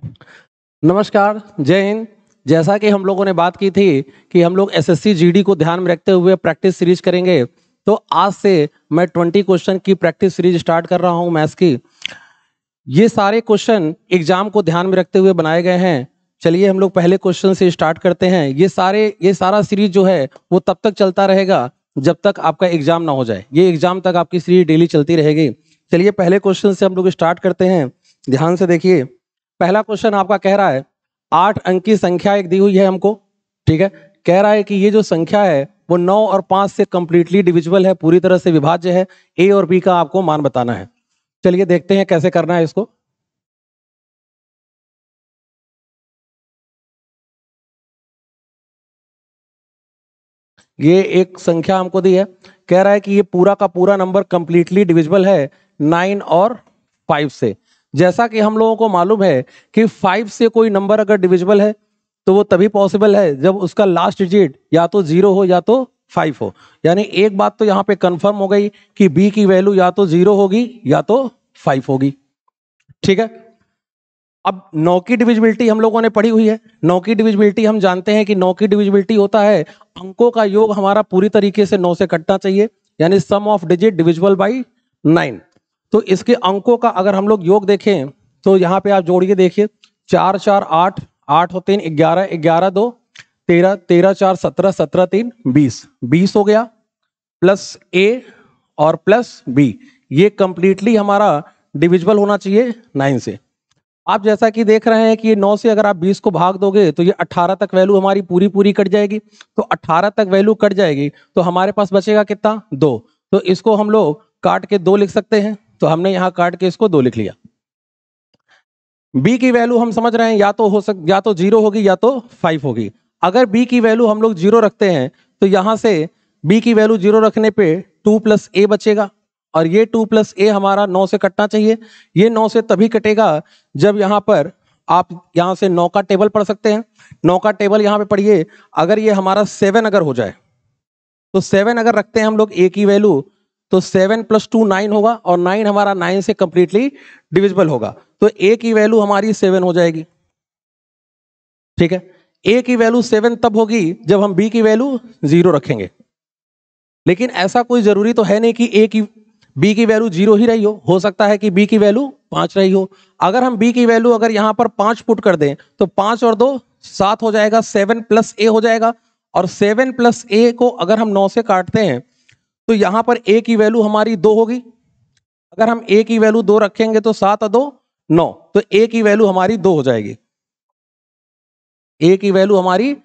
नमस्कार, जय हिंद। जैसा कि हम लोगों ने बात की थी कि हम लोग एसएससी जीडी को ध्यान में रखते हुए प्रैक्टिस सीरीज करेंगे, तो आज से मैं 20 क्वेश्चन की प्रैक्टिस सीरीज स्टार्ट कर रहा हूं मैथ्स की। ये सारे क्वेश्चन एग्जाम को ध्यान में रखते हुए बनाए गए हैं। चलिए हम लोग पहले क्वेश्चन से स्टार्ट करते हैं। ये सारा सीरीज जो है वो तब तक चलता रहेगा जब तक आपका एग्जाम ना हो जाए। ये एग्जाम तक आपकी सीरीज डेली चलती रहेगी। चलिए पहले क्वेश्चन से हम लोग स्टार्ट करते हैं। ध्यान से देखिए, पहला क्वेश्चन आपका कह रहा है 8 अंक की संख्या एक दी हुई है हमको, ठीक है। कह रहा है कि ये जो संख्या है वो 9 और 5 से कंप्लीटली डिविजिबल है, पूरी तरह से विभाज्य है। ए और बी का आपको मान बताना है। चलिए देखते हैं कैसे करना है इसको। ये एक संख्या हमको दी है, कह रहा है कि ये पूरा का पूरा नंबर कंप्लीटली डिविजिबल है 9 और 5 से। जैसा कि हम लोगों को मालूम है कि 5 से कोई नंबर अगर डिविजिबल है तो वो तभी पॉसिबल है जब उसका लास्ट डिजिट या तो 0 हो या तो 5 हो। यानी एक बात तो यहाँ पे कंफर्म हो गई कि बी की वैल्यू या तो 0 होगी या तो 5 होगी, ठीक है। अब 9 की डिविजिबिलिटी हम लोगों ने पढ़ी हुई है। 9 की डिविजिबिलिटी हम जानते हैं कि 9 की डिविजिबिलिटी होता है अंकों का योग हमारा पूरी तरीके से 9 से कटना चाहिए, यानी सम ऑफ डिजिट डिविजिबल बाई 9। तो इसके अंकों का अगर हम लोग योग देखें तो यहाँ पे आप जोड़िए, देखिए 4 4 8, 8 और 3 11, 11 2 13, 13 4 17, 17 3 20, 20 हो गया, प्लस ए और प्लस बी। ये कंप्लीटली हमारा डिविजिबल होना चाहिए 9 से। आप जैसा कि देख रहे हैं कि ये 9 से अगर आप 20 को भाग दोगे तो ये 18 तक वैल्यू हमारी पूरी पूरी कट जाएगी। तो 18 तक वैल्यू कट जाएगी तो हमारे पास बचेगा कितना, 2। तो इसको हम लोग काट के 2 लिख सकते हैं। तो हमने यहाँ काट के इसको 2 लिख लिया। बी की वैल्यू हम समझ रहे हैं या तो 0 होगी या तो 5 होगी। अगर बी की वैल्यू हम लोग 0 रखते हैं तो यहाँ से बी की वैल्यू 0 रखने पे 2 प्लस ए बचेगा, और ये 2 प्लस ए हमारा 9 से कटना चाहिए। ये 9 से तभी कटेगा जब यहाँ पर आप यहाँ से 9 का टेबल पढ़ सकते हैं। 9 का टेबल यहाँ पे पढ़िए। अगर ये हमारा 7 अगर हो जाए तो 7 अगर रखते हैं हम लोग ए की वैल्यू तो 7 + 2 9 होगा, और 9 हमारा 9 से कंप्लीटली डिविजिबल होगा। तो ए की वैल्यू हमारी 7 हो जाएगी, ठीक है। ए की वैल्यू 7 तब होगी जब हम बी की वैल्यू 0 रखेंगे। लेकिन ऐसा कोई जरूरी तो है नहीं कि बी की वैल्यू 0 ही रही हो सकता है कि बी की वैल्यू 5 रही हो। अगर हम बी की वैल्यू अगर यहाँ पर 5 पुट कर दें तो 5 और 2 7 हो जाएगा, 7 + ए हो जाएगा। और 7 + ए को अगर हम 9 से काटते हैं तो यहाँ पर ए की वैल्यू हमारी 2 होगी। अगर हम ए की वैल्यू 2 रखेंगे तो 7 और 2 9, तो ए की वैल्यू हमारी 2 हो जाएगी। ए की वैल्यू हमारी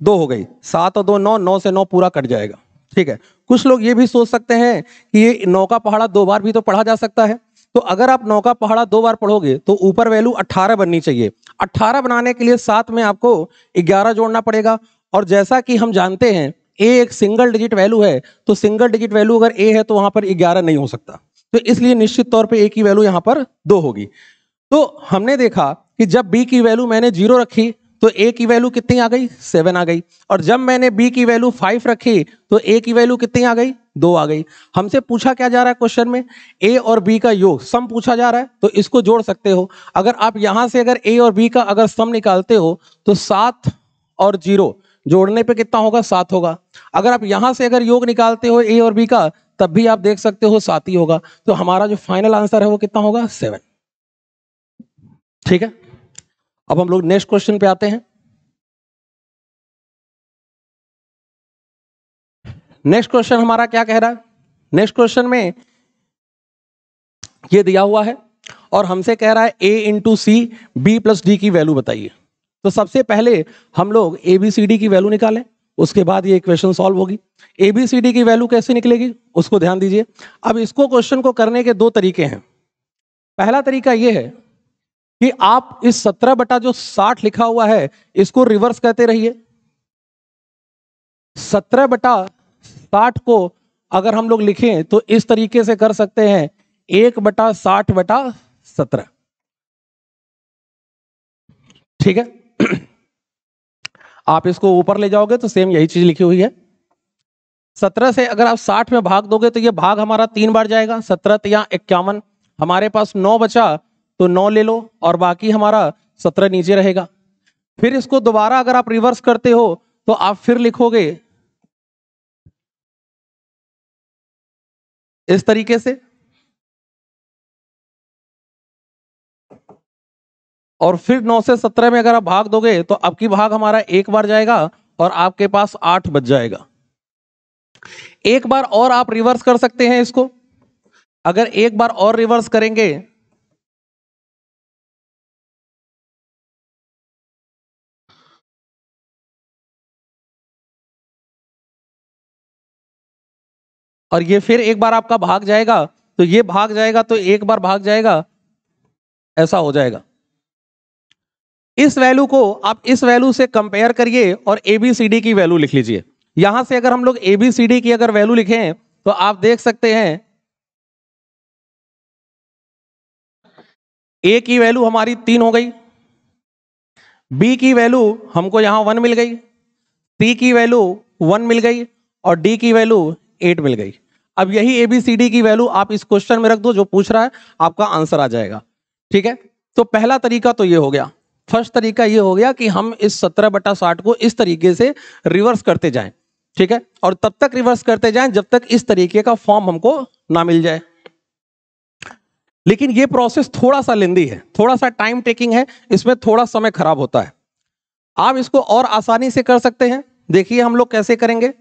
2 हो गई। 7 और 2 9, 9 से 9 पूरा कट जाएगा, ठीक है। कुछ लोग ये भी सोच सकते हैं कि ये 9 का पहाड़ा 2 बार भी तो पढ़ा जा सकता है। तो अगर आप 9 का पहाड़ा 2 बार पढ़ोगे तो ऊपर वैल्यू 18 बननी चाहिए। 18 बनाने के लिए साथ में आपको 11 जोड़ना पड़ेगा। और जैसा कि हम जानते हैं ए एक सिंगल डिजिट वैल्यू है, तो सिंगल डिजिट वैल्यू अगर ए है तो वहां पर 11 नहीं हो सकता। तो इसलिए निश्चित तौर पर ए की वैल्यू यहाँ पर 2 होगी। तो हमने देखा कि जब बी की वैल्यू मैंने 0 रखी तो ए की वैल्यू कितनी आ गई, 7 आ गई। और जब मैंने बी की वैल्यू 5 रखी तो ए की वैल्यू कितनी आ गई, 2 आ गई। हमसे पूछा क्या जा रहा है क्वेश्चन में, ए और बी का योग सम पूछा जा रहा है, तो इसको जोड़ सकते हो। अगर आप यहां से अगर ए और बी का अगर सम निकालते हो तो 7 और 0 जोड़ने पे कितना होगा, 7 होगा। अगर आप यहां से अगर योग निकालते हो ए और बी का तब भी आप देख सकते हो 7 ही होगा। तो हमारा जो फाइनल आंसर है वो कितना होगा, 7, ठीक है। अब हम लोग नेक्स्ट क्वेश्चन पे आते हैं। नेक्स्ट क्वेश्चन हमारा क्या कह रहा है, नेक्स्ट क्वेश्चन में ये दिया हुआ है और हमसे कह रहा है a into C B plus D की वैल्यू बताइए। तो सबसे पहले हम लोग ए बी सी डी की वैल्यू निकालें, उसके बाद ये इक्वेशन सॉल्व होगी। ए बी सी डी की वैल्यू कैसे निकलेगी उसको ध्यान दीजिए। अब इसको क्वेश्चन को करने के 2 तरीके हैं। पहला तरीका ये है कि आप इस 17/60 लिखा हुआ है इसको रिवर्स कहते रहिए। 17/60 को अगर हम लोग लिखें तो इस तरीके से कर सकते हैं 1/60/17, ठीक है। आप इसको ऊपर ले जाओगे तो सेम यही चीज लिखी हुई है। 17 से अगर आप 60 में भाग दोगे तो ये भाग हमारा 3 बार जाएगा, 17 या 51। हमारे पास 9 बचा तो 9 ले लो, और बाकी हमारा 17 नीचे रहेगा। फिर इसको दोबारा अगर आप रिवर्स करते हो तो आप फिर लिखोगे इस तरीके से, और फिर 9 से 17 में अगर आप भाग दोगे तो अब की भाग हमारा एक बार जाएगा और आपके पास 8 बच जाएगा। एक बार और आप रिवर्स कर सकते हैं इसको। अगर एक बार और रिवर्स करेंगे और ये फिर एक बार आपका भाग जाएगा, तो ये भाग जाएगा तो एक बार भाग जाएगा, ऐसा हो जाएगा। इस वैल्यू को आप इस वैल्यू से कंपेयर करिए और ABCD की वैल्यू लिख लीजिए। यहां से अगर हम लोग ABCD की अगर वैल्यू लिखें तो आप देख सकते हैं A की वैल्यू हमारी 3 हो गई, B की वैल्यू हमको यहां 1 मिल गई, C की वैल्यू 1 मिल गई और D की वैल्यू 8 मिल गई। अब यही ABCD की वैल्यू आप इस क्वेश्चन में रख दो, जो पूछ रहा है आपका आंसर आ जाएगा। ठीक है, तो पहला तरीका तो ये हो गया। फर्स्ट तरीका ये हो गया कि हम इस 17/60 को इस तरीके से रिवर्स करते जाएं। ठीक है, और तब तक रिवर्स करते जाएं जब तक इस तरीके का फॉर्म हमको ना मिल जाए। लेकिन ये प्रोसेस थोड़ा सा लेंदी है, थोड़ा सा टाइम टेकिंग है, इसमें थोड़ा समय खराब होता है। आप इसको और आसानी से कर सकते हैं। देखिए हम लोग कैसे करेंगे।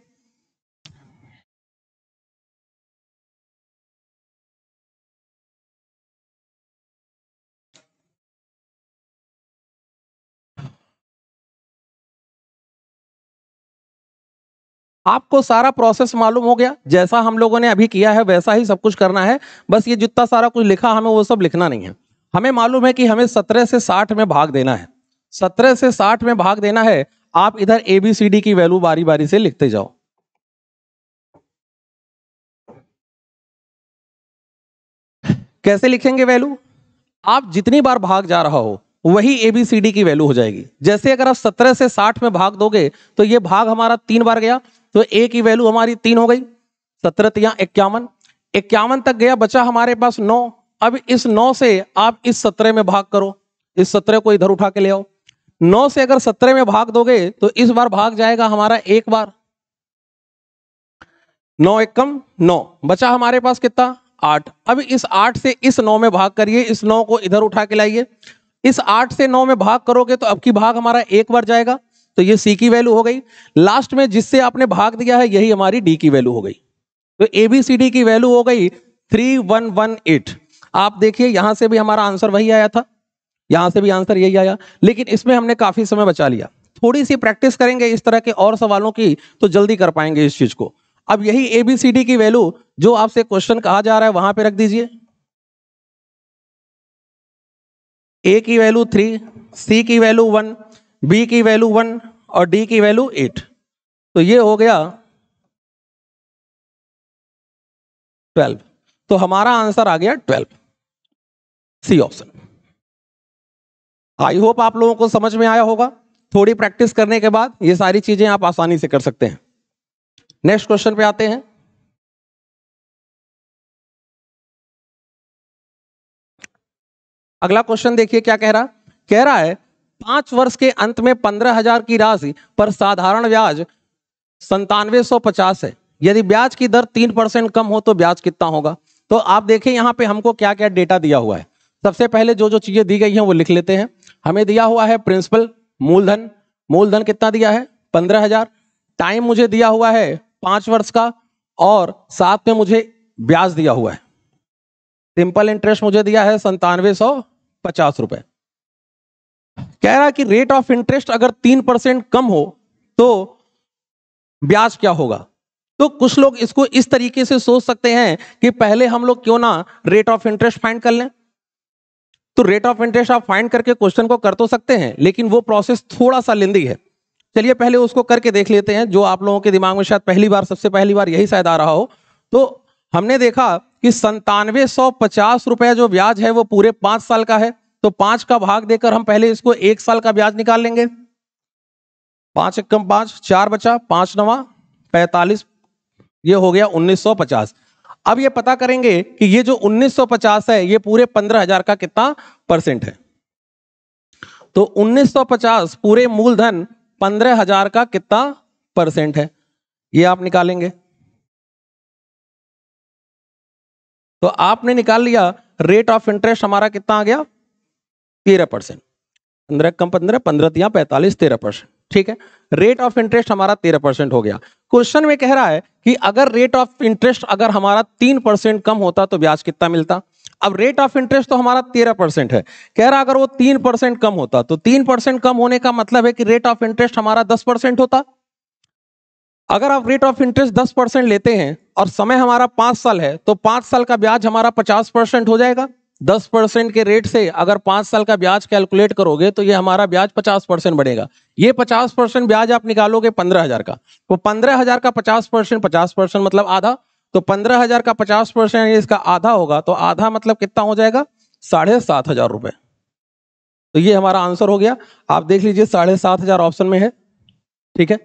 आपको सारा प्रोसेस मालूम हो गया, जैसा हम लोगों ने अभी किया है वैसा ही सब कुछ करना है। बस ये जितना सारा कुछ लिखा हमें वो सब लिखना नहीं है। हमें मालूम है कि हमें 17 से 60 में भाग देना है। 17 से 60 में भाग देना है। आप इधर ABCD की वैल्यू बारी बारी से लिखते जाओ। कैसे लिखेंगे वैल्यू? आप जितनी बार भाग जा रहा हो वही ABCD की वैल्यू हो जाएगी। जैसे अगर आप 17 से 60 में भाग दोगे तो ये भाग हमारा 3 बार गया, तो A की वैल्यू हमारी 3 हो गई। 17 तिया 51, 51 तक गया, बचा हमारे पास 9। अब इस 9 से आप इस 17 में भाग करो, इस 17 को इधर उठा के ले आओ। 9 से अगर 17 में भाग दोगे तो इस बार भाग जाएगा हमारा एक बार, 9 एकम 9, बचा हमारे पास कितना 8। अब इस 8 से इस 9 में भाग करिए, इस 9 को इधर उठा के लाइए। इस 8 से 9 में भाग करोगे तो अब की भाग हमारा एक बार जाएगा, तो ये C की वैल्यू हो गई। लास्ट में जिससे आपने भाग दिया है यही हमारी D की वैल्यू हो गई। तो ABCD की वैल्यू हो गई 3118। आप देखिए यहां से भी हमारा आंसर वही आया था, यहां से भी आंसर यही आया, लेकिन इसमें हमने काफी समय बचा लिया। थोड़ी सी प्रैक्टिस करेंगे इस तरह के और सवालों की तो जल्दी कर पाएंगे इस चीज को। अब यही ABCD की वैल्यू जो आपसे क्वेश्चन कहा जा रहा है वहां पे रख दीजिए। A की वैल्यू 3, C की वैल्यू 1, B की वैल्यू 1 और D की वैल्यू 8। तो ये हो गया 12। तो हमारा आंसर आ गया 12, C ऑप्शन। आई होप आप लोगों को समझ में आया होगा। थोड़ी प्रैक्टिस करने के बाद ये सारी चीजें आप आसानी से कर सकते हैं। नेक्स्ट क्वेश्चन पे आते हैं। अगला क्वेश्चन देखिए क्या कह रहा है 5 वर्ष के अंत में 15,000 की राशि पर साधारण ब्याज 9750 है। यदि ब्याज की दर 3% कम हो तो ब्याज कितना होगा? तो आप देखें यहाँ पे हमको क्या क्या डेटा दिया हुआ है। सबसे पहले जो जो चीजें दी गई हैं वो लिख लेते हैं। हमें दिया हुआ है प्रिंसिपल मूलधन, मूलधन कितना दिया है 15,000। टाइम मुझे दिया हुआ है 5 वर्ष का और साथ में मुझे ब्याज दिया हुआ है। सिंपल इंटरेस्ट मुझे दिया है 9750 रुपए। कह रहा है कि रेट ऑफ इंटरेस्ट अगर 3% कम हो तो ब्याज क्या होगा? तो कुछ लोग इसको इस तरीके से सोच सकते हैं कि पहले हम लोग क्यों ना रेट ऑफ इंटरेस्ट फाइंड कर लें। तो रेट ऑफ इंटरेस्ट आप फाइंड करके क्वेश्चन को कर तो सकते हैं, लेकिन वो प्रोसेस थोड़ा सा लेंदी है। चलिए पहले उसको करके देख लेते हैं, जो आप लोगों के दिमाग में शायद पहली बार, सबसे पहली बार यही शायद आ रहा हो। तो हमने देखा कि 9750 रुपए जो ब्याज है वो पूरे 5 साल का है। तो 5 का भाग देकर हम पहले इसको 1 साल का ब्याज निकाल लेंगे। 5 एकम 5, 4 बचा, 5 नवा 45, ये हो गया 1950। अब ये पता करेंगे कि ये जो 1950 है ये पूरे 15,000 का कितना परसेंट है। तो 1950 पूरे मूलधन 15,000 का कितना परसेंट है, ये आप निकालेंगे। तो आपने निकाल लिया रेट ऑफ इंटरेस्ट हमारा कितना आ गया 13%। 15 कम 15, 15 या 45, 13%। ठीक है, रेट ऑफ इंटरेस्ट हमारा 13% हो गया। क्वेश्चन में कह रहा है कि अगर रेट ऑफ इंटरेस्ट अगर हमारा 3% कम होता तो ब्याज कितना मिलता। अब रेट ऑफ इंटरेस्ट तो हमारा 13% है, कह रहा अगर वो 3% कम होता तो 3% कम होने का मतलब है कि रेट ऑफ इंटरेस्ट हमारा 10% होता। अगर आप रेट ऑफ इंटरेस्ट 10% लेते हैं और समय हमारा 5 साल है तो 5 साल का ब्याज हमारा 50% हो जाएगा। 10% के रेट से अगर 5 साल का ब्याज कैलकुलेट करोगे तो ये हमारा ब्याज 50% बढ़ेगा। ये 50% ब्याज आप निकालोगे 15,000 का, तो 15,000 का 50%, 50% मतलब आधा, तो 15,000 का 50% इसका आधा होगा, तो आधा मतलब कितना हो जाएगा 7,500 रुपए। तो ये हमारा आंसर हो गया। आप देख लीजिए 7,500 ऑप्शन में है। ठीक है,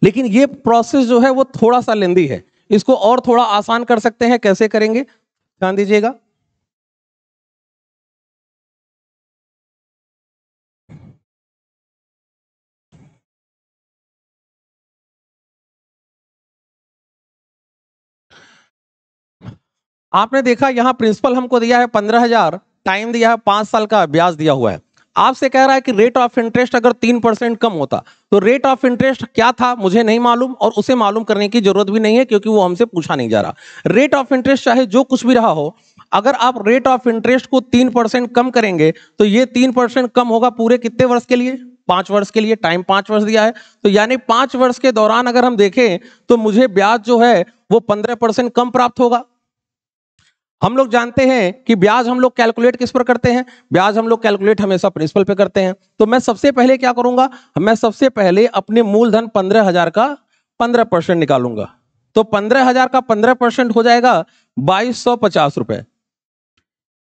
लेकिन ये प्रोसेस जो है वो थोड़ा सा लेंदी है, इसको और थोड़ा आसान कर सकते हैं। कैसे करेंगे ध्यान दीजिएगा। आपने देखा यहां प्रिंसिपल हमको दिया है 15,000, टाइम दिया है 5 साल का, ब्याज दिया हुआ है। आपसे कह रहा है कि रेट ऑफ इंटरेस्ट अगर 3% कम होता तो रेट ऑफ इंटरेस्ट क्या था मुझे नहीं मालूम, और उसे मालूम करने की जरूरत भी नहीं है क्योंकि वो हमसे पूछा नहीं जा रहा। रेट ऑफ इंटरेस्ट चाहे जो कुछ भी रहा हो, अगर आप रेट ऑफ इंटरेस्ट को 3% कम करेंगे तो ये 3% कम होगा पूरे कितने वर्ष के लिए, 5 वर्ष के लिए। टाइम 5 वर्ष दिया है, तो यानी 5 वर्ष के दौरान अगर हम देखें तो मुझे ब्याज जो है वो 15% कम प्राप्त होगा। हम लोग जानते हैं कि ब्याज हम लोग कैलकुलेट किस पर करते हैं, ब्याज हम लोग कैलकुलेट हमेशा प्रिंसिपल पे करते हैं। तो मैं सबसे पहले क्या करूंगा, मैं सबसे पहले अपने मूलधन 15,000 का 15% निकालूंगा। तो 15,000 का 15% हो जाएगा 2,250 रुपए।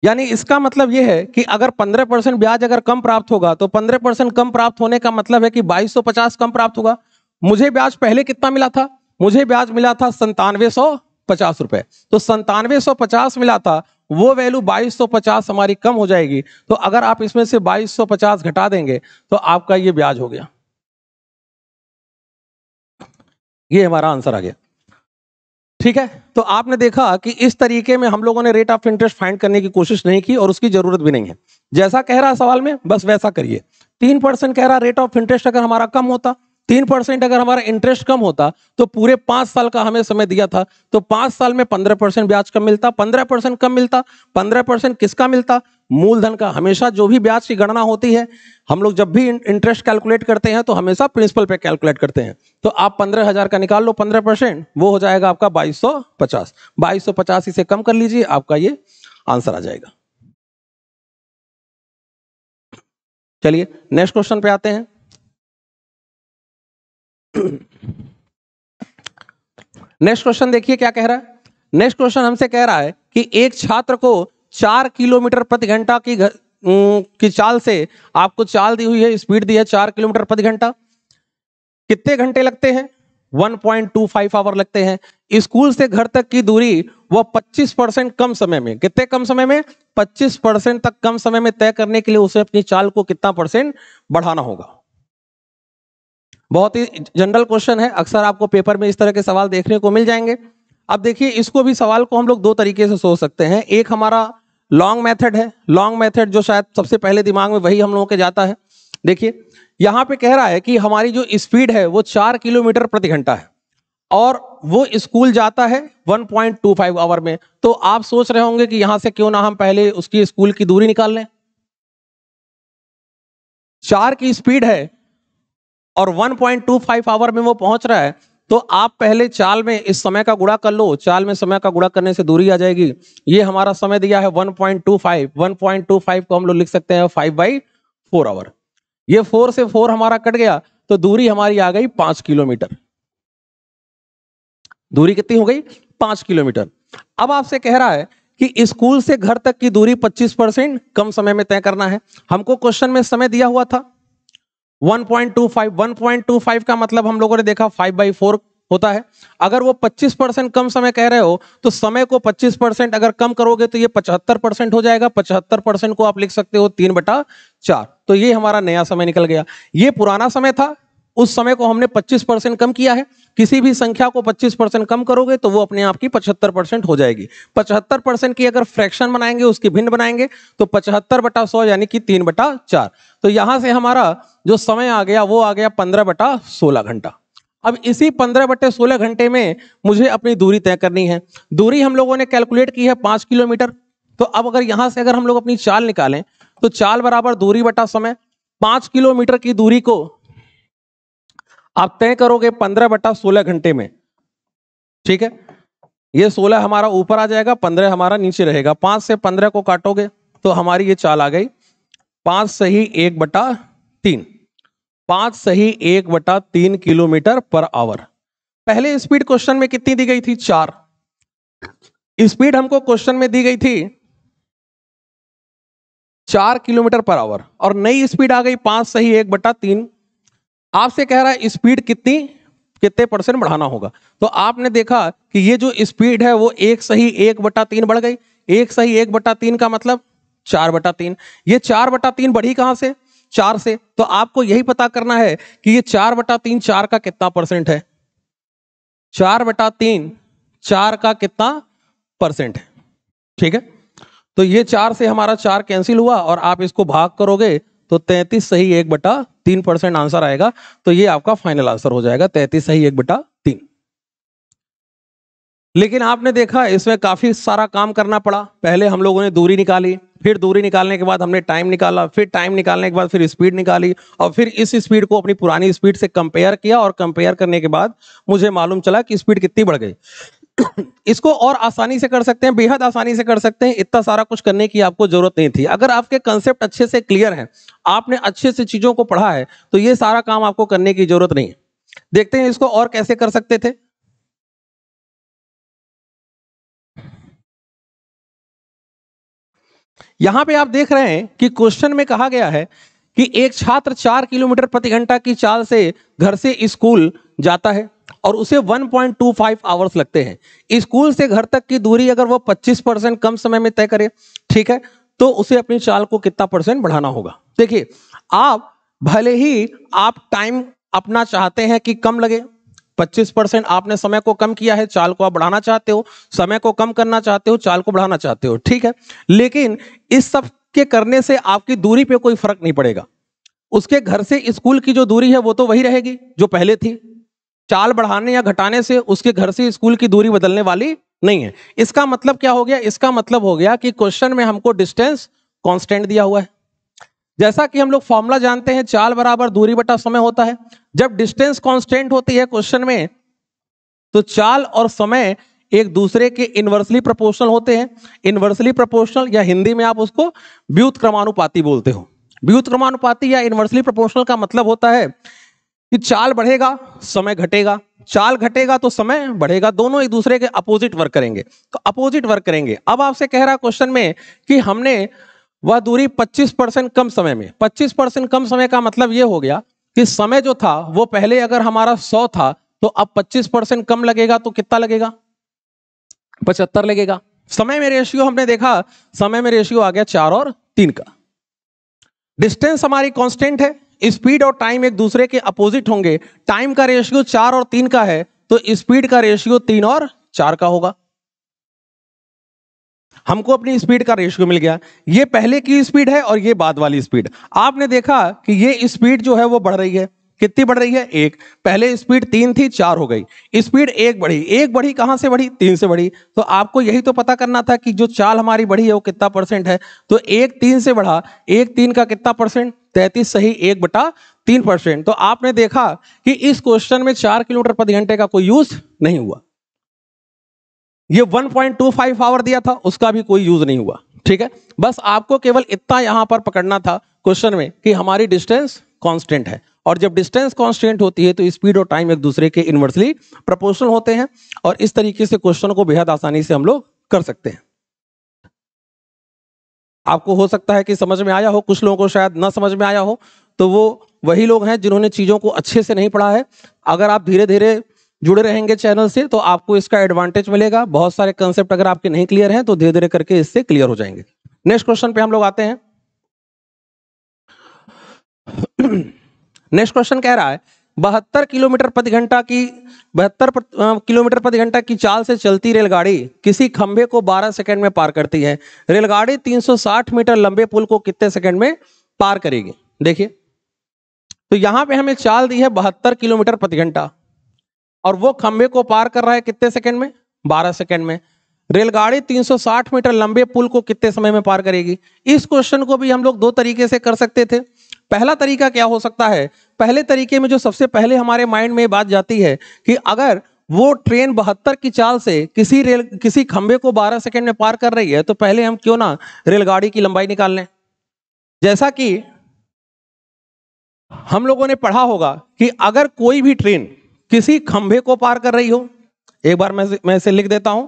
यानी इसका मतलब यह है कि अगर 15% ब्याज अगर कम प्राप्त होगा तो 15% कम प्राप्त होने का मतलब है कि 2,250 कम प्राप्त होगा। मुझे ब्याज पहले कितना मिला था, मुझे ब्याज मिला था 9750 रुपए। तो 9750 मिला था, वो वैल्यू 2,250 हमारी कम हो जाएगी। तो अगर आप इसमें से 2,250 घटा देंगे तो आपका ये ब्याज हो गया। ये हमारा आंसर आ गया। ठीक है, तो आपने देखा कि इस तरीके में हम लोगों ने रेट ऑफ इंटरेस्ट फाइंड करने की कोशिश नहीं की और उसकी जरूरत भी नहीं है। जैसा कह रहा सवाल में बस वैसा करिए। 3% कह रहा रेट ऑफ इंटरेस्ट अगर हमारा कम होता, 3% अगर हमारा इंटरेस्ट कम होता तो पूरे 5 साल का हमें समय दिया था, तो 5 साल में 15% ब्याज कम मिलता, 15% कम मिलता। 15% किसका मिलता, मूलधन का। हमेशा जो भी ब्याज की गणना होती है, हम लोग जब भी इंटरेस्ट कैलकुलेट करते हैं तो हमेशा प्रिंसिपल पे कैलकुलेट करते हैं। तो आप 15,000 का निकाल लो 15%, वो हो जाएगा आपका 2,250। 2,250 इसे कम कर लीजिए, आपका ये आंसर आ जाएगा। चलिए नेक्स्ट क्वेश्चन पे आते हैं। नेक्स्ट क्वेश्चन देखिए क्या कह रहा है। नेक्स्ट क्वेश्चन हमसे कह रहा है कि एक छात्र को 4 किलोमीटर प्रति घंटा की चाल से, आपको चाल दी हुई है, स्पीड दी है 4 किलोमीटर प्रति घंटा, कितने घंटे लगते हैं, 1.25 आवर लगते हैं। स्कूल से घर तक की दूरी वो 25% कम समय में, कितने कम समय में, 25% तक कम समय में तय करने के लिए उसे अपनी चाल को कितना परसेंट बढ़ाना होगा। बहुत ही जनरल क्वेश्चन है, अक्सर आपको पेपर में इस तरह के सवाल देखने को मिल जाएंगे। अब देखिए इसको भी, सवाल को हम लोग 2 तरीके से सोच सकते हैं। एक हमारा लॉन्ग मेथड है, लॉन्ग मेथड जो शायद सबसे पहले दिमाग में वही हम लोगों के जाता है। देखिए यहां पे कह रहा है कि हमारी जो स्पीड है वो 4 किलोमीटर प्रति घंटा है और वो स्कूल जाता है 1.25 आवर में। तो आप सोच रहे होंगे कि यहां से क्यों ना हम पहले उसकी स्कूल की दूरी निकाल लें। 4 की स्पीड है और 1.25 आवर में वो पहुंच रहा है, तो आप पहले चाल में इस समय का गुणा कर लो, चाल में समय का गुणा करने से दूरी आ जाएगी। ये हमारा समय दिया है 1.25, 1.25 को हम लोग लिख सकते हैं 5/4 आवर। ये 4 से 4 हमारा कट गया तो दूरी हमारी आ गई 5 किलोमीटर। दूरी कितनी हो गई, 5 किलोमीटर। अब आपसे कह रहा है कि स्कूल से घर तक की दूरी 25% कम समय में तय करना है। हमको क्वेश्चन में समय दिया हुआ था 1.25 का मतलब हम लोगों ने देखा 5/4 होता है। अगर वो 25% कम समय कह रहे हो तो समय को 25% अगर कम करोगे तो ये 75% हो जाएगा। 75% को आप लिख सकते हो 3/4। 4। तो ये हमारा नया समय निकल गया। ये पुराना समय था, उस समय को हमने 25% कम किया है। किसी भी संख्या को 25% कम करोगे तो वो अपने आप की 75% हो जाएगी। 75% की अगर फ्रैक्शन बनाएंगे, उसकी भिन्न बनाएंगे, तो 75/100 यानी कि 3/4। तो यहां से हमारा जो समय आ गया वो आ गया 15/16 घंटा। अब इसी 15/16 घंटे में मुझे अपनी दूरी तय करनी है। दूरी हम लोगों ने कैलकुलेट की है 5 किलोमीटर। तो अब अगर यहां से अगर हम लोग अपनी चाल निकालें तो चाल बराबर दूरी बटा समय। 5 किलोमीटर की दूरी को आप तय करोगे 15/16 घंटे में, ठीक है। ये 16 हमारा ऊपर आ जाएगा, 15 हमारा नीचे रहेगा। 5 से 15 को काटोगे तो हमारी ये चाल आ गई 5 सही 1/3। 5 सही 1/3 किलोमीटर पर आवर। पहले स्पीड क्वेश्चन में कितनी दी गई थी? 4। स्पीड हमको क्वेश्चन में दी गई थी 4 किलोमीटर पर आवर और नई स्पीड आ गई 5 सही 1/3। आपसे कह रहा है स्पीड कितने परसेंट बढ़ाना होगा। तो आपने देखा कि ये जो स्पीड है वो 1 सही 1/3 बढ़ गई। 1 सही 1/3 का मतलब 4/3। ये 4/3 बढ़ी कहां से? 4 से। तो आपको यही पता करना है कि ये 4/3 4 का कितना परसेंट है। 4/3 4 का कितना परसेंट है, ठीक है। तो ये 4 से हमारा 4 कैंसिल हुआ और आप इसको भाग करोगे तो 33 सही 1/3% आंसर आएगा। तो ये आपका फाइनल आंसर हो जाएगा 33 सही 1/3। लेकिन आपने देखा इसमें काफी सारा काम करना पड़ा। पहले हम लोगों ने दूरी निकाली, फिर दूरी निकालने के बाद हमने टाइम निकाला, फिर टाइम निकालने के बाद फिर स्पीड निकाली और फिर इस स्पीड को अपनी पुरानी स्पीड से कंपेयर किया और कंपेयर करने के बाद मुझे मालूम चला कि स्पीड कितनी बढ़ गई। इसको और आसानी से कर सकते हैं, बेहद आसानी से कर सकते हैं। इतना सारा कुछ करने की आपको जरूरत नहीं थी। अगर आपके कंसेप्ट अच्छे से क्लियर हैं, आपने अच्छे से चीजों को पढ़ा है, तो ये सारा काम आपको करने की जरूरत नहीं है। देखते हैं इसको और कैसे कर सकते थे। यहां पे आप देख रहे हैं कि क्वेश्चन में कहा गया है कि एक छात्र 4 किलोमीटर प्रति घंटा की चाल से घर से स्कूल जाता है और उसे 1.25 आवर्स लगते हैं। स्कूल से घर तक की दूरी अगर वो 25% कम समय में तय करे, ठीक है, तो उसे अपनी चाल को कितना परसेंट बढ़ाना होगा। देखिए, आप भले ही आप टाइम अपना चाहते हैं कि कम लगे, 25% आपने समय को कम किया है, चाल को आप बढ़ाना चाहते हो, समय को कम करना चाहते हो, चाल को बढ़ाना चाहते हो, ठीक है। लेकिन इस सब के करने से आपकी दूरी पे कोई फर्क नहीं पड़ेगा। उसके घर से स्कूल की जो दूरी है वो तो वही रहेगी जो पहले थी। चाल बढ़ाने या घटाने से उसके घर से स्कूल की दूरी बदलने वाली नहीं है। इसका मतलब क्या हो गया? इसका मतलब हो गया कि क्वेश्चन में हमको डिस्टेंस कांस्टेंट दिया हुआ है। जैसा कि हम लोग फॉर्मूला जानते हैं, चाल बराबर दूरी बटा समय होता है। जब डिस्टेंस कांस्टेंट होती है क्वेश्चन में, तो चाल और समय एक दूसरे के इनवर्सली प्रोपोर्शनल होते हैं। इनवर्सली प्रोपोर्शनल या हिंदी में आप उसको व्युत्क्रमानुपाती बोलते हो। व्युत्क्रमानुपाती या इनवर्सली प्रोपोर्शनल का मतलब होता है कि चाल बढ़ेगा, समय घटेगा, चाल घटेगा तो समय बढ़ेगा, दोनों एक दूसरे के अपोजिट वर्क करेंगे। तो अपोजिट वर्क करेंगे। अब आपसे कह रहा क्वेश्चन में कि हमने वह दूरी 25% कम समय में, 25% कम समय का मतलब यह हो गया कि समय जो था वो पहले अगर हमारा 100 था तो अब 25% कम लगेगा तो कितना लगेगा? 75 लगेगा। समय में रेशियो हमने देखा, समय में रेशियो आ गया 4 और 3 का। डिस्टेंस हमारी कांस्टेंट है, स्पीड और टाइम एक दूसरे के अपोजिट होंगे। टाइम का रेशियो 4 और 3 का है तो स्पीड का रेशियो 3 और 4 का होगा। हमको अपनी स्पीड का रेशियो मिल गया। ये पहले की स्पीड है और ये बाद वाली स्पीड। आपने देखा कि ये स्पीड जो है वो बढ़ रही है। कितनी बढ़ रही है? 1। पहले स्पीड 3 थी, 4 हो गई। स्पीड 1 बढ़ी। 1 बढ़ी कहां से बढ़ी? 3 से बढ़ी। तो आपको यही तो पता करना था कि जो चाल हमारी बढ़ी है वो कितना परसेंट है। तो 1 3 से बढ़ा, 1 3 का कितना परसेंट? 33 सही 1/3%। तो आपने देखा कि इस क्वेश्चन में 4 किलोमीटर प्रति घंटे का कोई यूज नहीं हुआ। ये 1.25 आवर दिया था, उसका भी कोई यूज नहीं हुआ, ठीक है। बस आपको केवल इतना यहां पर पकड़ना था क्वेश्चन में कि हमारी डिस्टेंस कांस्टेंट है, और जब डिस्टेंस कांस्टेंट होती है तो स्पीड और टाइम एक दूसरे के इनवर्सली प्रोपोर्शनल होते हैं। और इस तरीके से क्वेश्चन को बेहद आसानी से हम लोग कर सकते हैं। आपको हो सकता है कि समझ में आया हो, कुछ लोगों को शायद ना समझ में आया हो, तो वो वही लोग हैं जिन्होंने चीजों को अच्छे से नहीं पढ़ा है। अगर आप धीरे धीरे जुड़े रहेंगे चैनल से तो आपको इसका एडवांटेज मिलेगा। बहुत सारे कंसेप्ट अगर आपके नहीं क्लियर हैं तो धीरे धीरे करके इससे क्लियर हो जाएंगे। नेक्स्ट क्वेश्चन पे हम लोग आते हैं। नेक्स्ट क्वेश्चन कह रहा है 72 किलोमीटर प्रति घंटा की चाल से चलती रेलगाड़ी किसी खंभे को 12 सेकंड में पार करती है। रेलगाड़ी 360 मीटर लंबे पुल को कितने सेकंड में पार करेगी? देखिए, तो यहां पे हमें चाल दी है 72 किलोमीटर प्रति घंटा और वो खंभे को पार कर रहा है कितने सेकंड में? 12 सेकंड में। रेलगाड़ी 360 मीटर लंबे पुल को कितने समय में पार करेगी? इस क्वेश्चन को भी हम लोग दो तरीके से कर सकते थे। पहला तरीका क्या हो सकता है? पहले तरीके में जो सबसे पहले हमारे माइंड में बात जाती है कि अगर वो ट्रेन 72 की चाल से किसी खंभे को 12 सेकंड में पार कर रही है तो पहले हम क्यों ना रेलगाड़ी की लंबाई निकाल लें। जैसा कि हम लोगों ने पढ़ा होगा कि अगर कोई भी ट्रेन किसी खंभे को पार कर रही हो, एक बार मैं इसे लिख देता हूं,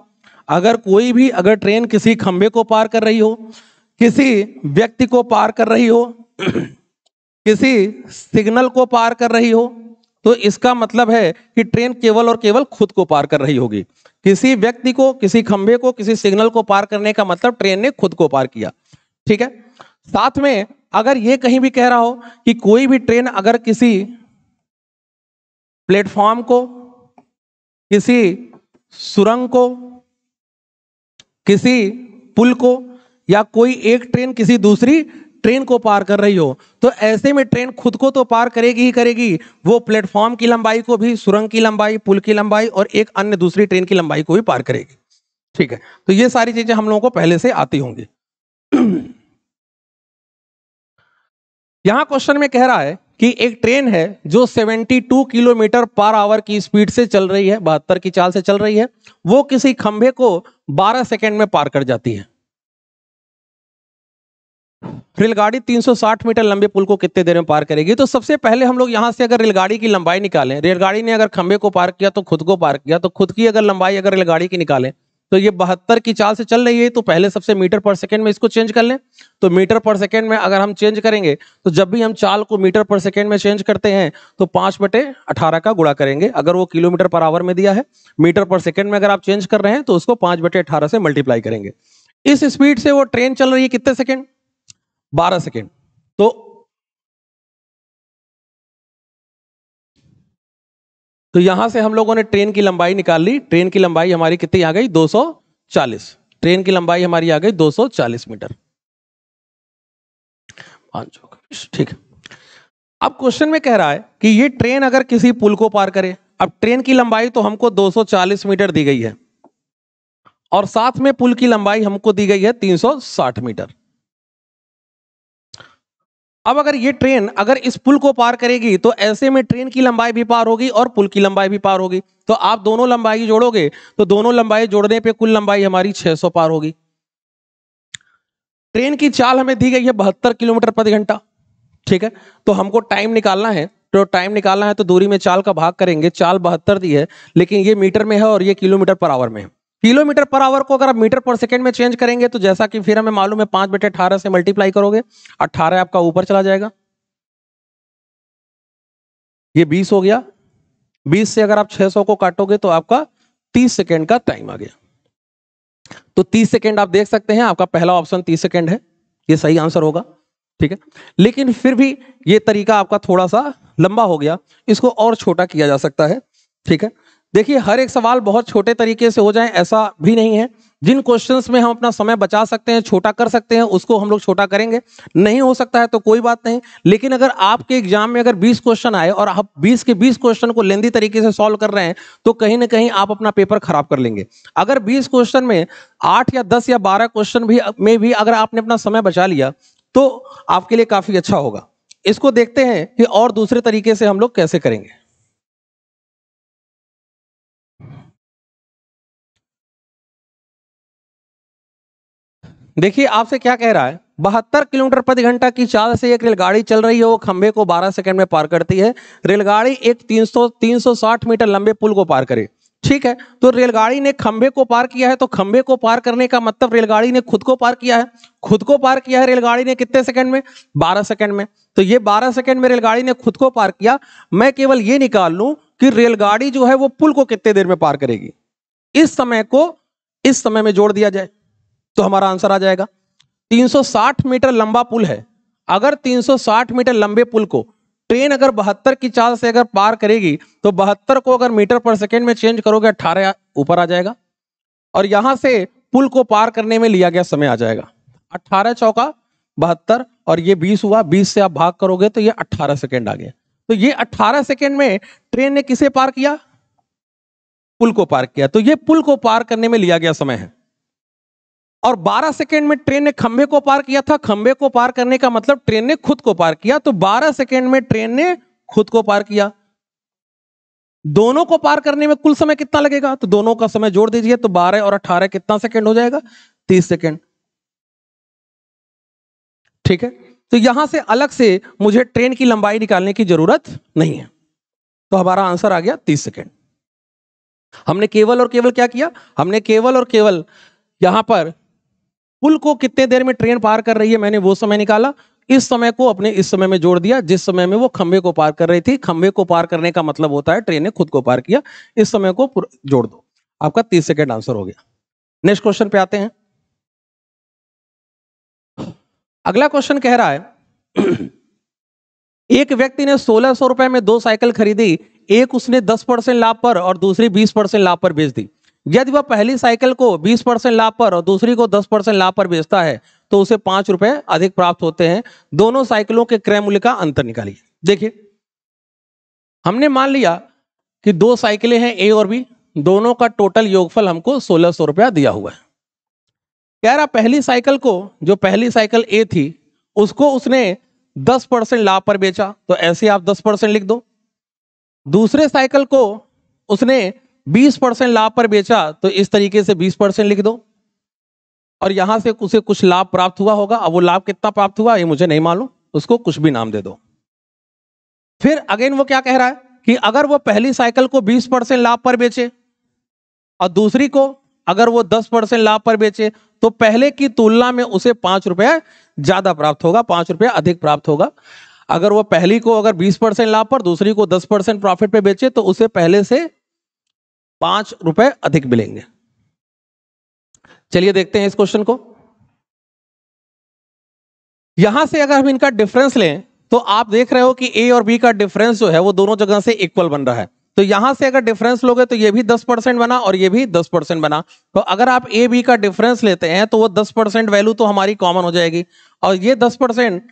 अगर ट्रेन किसी खंभे को पार कर रही हो, किसी व्यक्ति को पार कर रही हो, किसी सिग्नल को पार कर रही हो, तो इसका मतलब है कि ट्रेन केवल और केवल खुद को पार कर रही होगी। किसी व्यक्ति को, किसी खंभे को, किसी सिग्नल को पार करने का मतलब ट्रेन ने खुद को पार किया। ठीक है। साथ में अगर ये कहीं भी कह रहा हो कि कोई भी ट्रेन अगर किसी प्लेटफॉर्म को, किसी सुरंग को, किसी पुल को, या कोई एक ट्रेन किसी दूसरी ट्रेन को पार कर रही हो, तो ऐसे में ट्रेन खुद को तो पार करेगी ही करेगी, वो प्लेटफॉर्म की लंबाई को भी, सुरंग की लंबाई, पुल की लंबाई और एक अन्य दूसरी ट्रेन की लंबाई को भी पार करेगी। ठीक है, तो ये सारी चीजें हम लोगों को पहले से आती होंगी। यहां क्वेश्चन में कह रहा है कि एक ट्रेन है जो 72 किलोमीटर पर आवर की स्पीड से चल रही है, 72 की चाल से चल रही है, वो किसी खंभे को 12 सेकंड में पार कर जाती है। रेलगाड़ी 360 मीटर लंबे पुल को कितने देर में पार करेगी? तो सबसे पहले हम लोग यहां से अगर रेलगाड़ी की लंबाई निकालें, रेलगाड़ी ने अगर खंभे को पार किया तो खुद को पार किया, तो खुद की अगर लंबाई अगर रेलगाड़ी की निकालें तो ये 72 की चाल से चल रही है, तो पहले सबसे मीटर पर सेकंड में इसको चेंज कर लें। तो मीटर पर सेकंड में अगर हम चेंज करेंगे तो जब भी हम चाल को मीटर पर सेकंड में चेंज करते हैं तो 5/18 का गुणा करेंगे। अगर वो किलोमीटर पर आवर में दिया है, मीटर पर सेकंड में अगर आप चेंज कर रहे हैं तो उसको 5/18 से मल्टीप्लाई करेंगे। इस स्पीड से वो ट्रेन चल रही है कितने सेकेंड? 12 सेकेंड। तो यहां से हम लोगों ने ट्रेन की लंबाई निकाल ली। ट्रेन की लंबाई हमारी कितनी आ गई? 240। ट्रेन की लंबाई हमारी आ गई 240 मीटर। ठीक है। अब क्वेश्चन में कह रहा है कि ये ट्रेन अगर किसी पुल को पार करे, अब ट्रेन की लंबाई तो हमको 240 मीटर दी गई है और साथ में पुल की लंबाई हमको दी गई है 360 मीटर। अब अगर ये ट्रेन अगर इस पुल को पार करेगी तो ऐसे में ट्रेन की लंबाई भी पार होगी और पुल की लंबाई भी पार होगी। तो आप दोनों लंबाई जोड़ोगे तो दोनों लंबाई जोड़ने पे कुल लंबाई हमारी 600 पार होगी। ट्रेन की चाल हमें दी गई है 72 किलोमीटर प्रति घंटा। ठीक है, तो हमको टाइम निकालना है। तो टाइम निकालना है तो दूरी में चाल का भाग करेंगे। चाल 72 दी है, लेकिन ये मीटर में है और ये किलोमीटर पर आवर में है। किलोमीटर पर आवर को अगर आप मीटर पर सेकंड में चेंज करेंगे तो जैसा कि फिर हमें मालूम है 5/18 से मल्टीप्लाई करोगे, 18 आपका ऊपर चला जाएगा, ये 20 हो गया। 20 से अगर आप 600 को काटोगे तो आपका 30 सेकंड का टाइम आ गया। तो 30 सेकंड आप देख सकते हैं, आपका पहला ऑप्शन 30 सेकंड है, ये सही आंसर होगा। ठीक है, लेकिन फिर भी ये तरीका आपका थोड़ा सा लंबा हो गया, इसको और छोटा किया जा सकता है। ठीक है, देखिए हर एक सवाल बहुत छोटे तरीके से हो जाए ऐसा भी नहीं है। जिन क्वेश्चंस में हम अपना समय बचा सकते हैं, छोटा कर सकते हैं, उसको हम लोग छोटा करेंगे। नहीं हो सकता है तो कोई बात नहीं, लेकिन अगर आपके एग्जाम में अगर 20 क्वेश्चन आए और आप 20 के 20 क्वेश्चन को लेंदी तरीके से सॉल्व कर रहे हैं तो कहीं ना कहीं आप अपना पेपर खराब कर लेंगे। अगर 20 क्वेश्चन में 8 या 10 या 12 क्वेश्चन में भी अगर आपने अपना समय बचा लिया तो आपके लिए काफी अच्छा होगा। इसको देखते हैं कि और दूसरे तरीके से हम लोग कैसे करेंगे। देखिए आपसे क्या कह रहा है, 72 किलोमीटर प्रति घंटा की चाल से एक रेलगाड़ी चल रही है, वो खंबे को 12 सेकंड में पार करती है। रेलगाड़ी एक 360 मीटर लंबे पुल को पार करे। ठीक है, तो रेलगाड़ी ने खंबे को पार किया है, तो खंबे को पार करने का मतलब रेलगाड़ी ने खुद को पार किया है। खुद को पार किया है रेलगाड़ी ने कितने सेकंड में? 12 सेकंड में। तो ये 12 सेकंड में रेलगाड़ी ने खुद को पार किया। मैं केवल ये निकाल लूं कि रेलगाड़ी जो है वो पुल को कितने देर में पार करेगी। इस समय को इस समय में जोड़ दिया जाए तो हमारा आंसर आ जाएगा। 360 मीटर लंबा पुल है, अगर 360 मीटर लंबे पुल को ट्रेन अगर 72 की चाल से अगर पार करेगी तो 72 को अगर मीटर पर सेकेंड में चेंज करोगे 18 ऊपर आ जाएगा, और यहां से पुल को पार करने में लिया गया समय आ जाएगा 18 चौका 72, और ये 20 हुआ, 20 से आप भाग करोगे तो ये 18 सेकेंड आ गया। तो ये 18 सेकेंड में ट्रेन ने किसे पार किया? पुल को पार किया। तो ये पुल को पार करने में लिया गया समय है। और 12 सेकेंड में ट्रेन ने खंबे को पार किया था। खंबे को पार करने का मतलब ट्रेन ने खुद को पार किया, तो 12 सेकेंड में ट्रेन ने खुद को पार किया। दोनों को पार करने में कुल समय कितना लगेगा? तो दोनों का समय जोड़ दीजिए, तो 12 और 18 कितना सेकेंड हो जाएगा? 30 सेकेंड। ठीक है, तो यहां से अलग से मुझे ट्रेन की लंबाई निकालने की जरूरत नहीं है। तो हमारा आंसर आ गया 30 सेकेंड। हमने केवल और केवल क्या किया? हमने केवल और केवल यहां पर पुल को कितने देर में ट्रेन पार कर रही है मैंने वो समय निकाला, इस समय को अपने इस समय में जोड़ दिया जिस समय में वो खंबे को पार कर रही थी। खंबे को पार करने का मतलब होता है ट्रेन ने खुद को पार किया, इस समय को जोड़ दो, आपका 30 सेकेंड आंसर हो गया। नेक्स्ट क्वेश्चन पे आते हैं। अगला क्वेश्चन कह रहा है एक व्यक्ति ने 1600 रुपए में 2 साइकिल खरीदी, एक उसने 10% लाभ पर और दूसरी 20% लाभ पर बेच दी। यदि वह पहली साइकिल को 20% लाभ पर और दूसरी को 10% लाभ पर बेचता है तो उसे 5 रुपए अधिक प्राप्त होते हैं। दोनों साइकिलों के क्रय मूल्य का अंतर निकालिए। देखिए, हमने मान लिया कि 2 साइकिलें हैं ए और बी, दोनों का टोटल योगफल हमको 1600 रुपया दिया हुआ है। कह रहा पहली साइकिल को, जो पहली साइकिल ए थी, उसको उसने 10% लाभ पर बेचा, तो ऐसे आप 10% लिख दो। दूसरे साइकिल को उसने 20% लाभ पर बेचा, तो इस तरीके से 20% लिख दो। और यहां से उसे कुछ लाभ प्राप्त हुआ होगा, अब वो लाभ कितना प्राप्त हुआ ये मुझे नहीं मालूम, उसको कुछ भी नाम दे दो। फिर अगेन वो क्या कह रहा है कि अगर वो पहली साइकिल को 20% लाभ पर बेचे और दूसरी को अगर वो 10% लाभ पर बेचे, तो पहले की तुलना में उसे 5 रुपए ज्यादा प्राप्त होगा, 5 रुपए अधिक प्राप्त होगा। अगर वो पहली को अगर 20% लाभ पर, दूसरी को 10% प्रॉफिट पे बेचे, तो उसे पहले से 5 रुपए अधिक मिलेंगे। चलिए देखते हैं इस क्वेश्चन को। यहां से अगर हम इनका डिफरेंस लें तो आप देख रहे हो कि ए और बी का डिफरेंस जो है वो दोनों जगह से इक्वल बन रहा है। तो यहां से अगर डिफरेंस लोगे तो ये भी 10% बना और ये भी 10% बना। तो अगर आप ए बी का डिफरेंस लेते हैं तो वो 10% वैल्यू तो हमारी कॉमन हो जाएगी, और ये 10%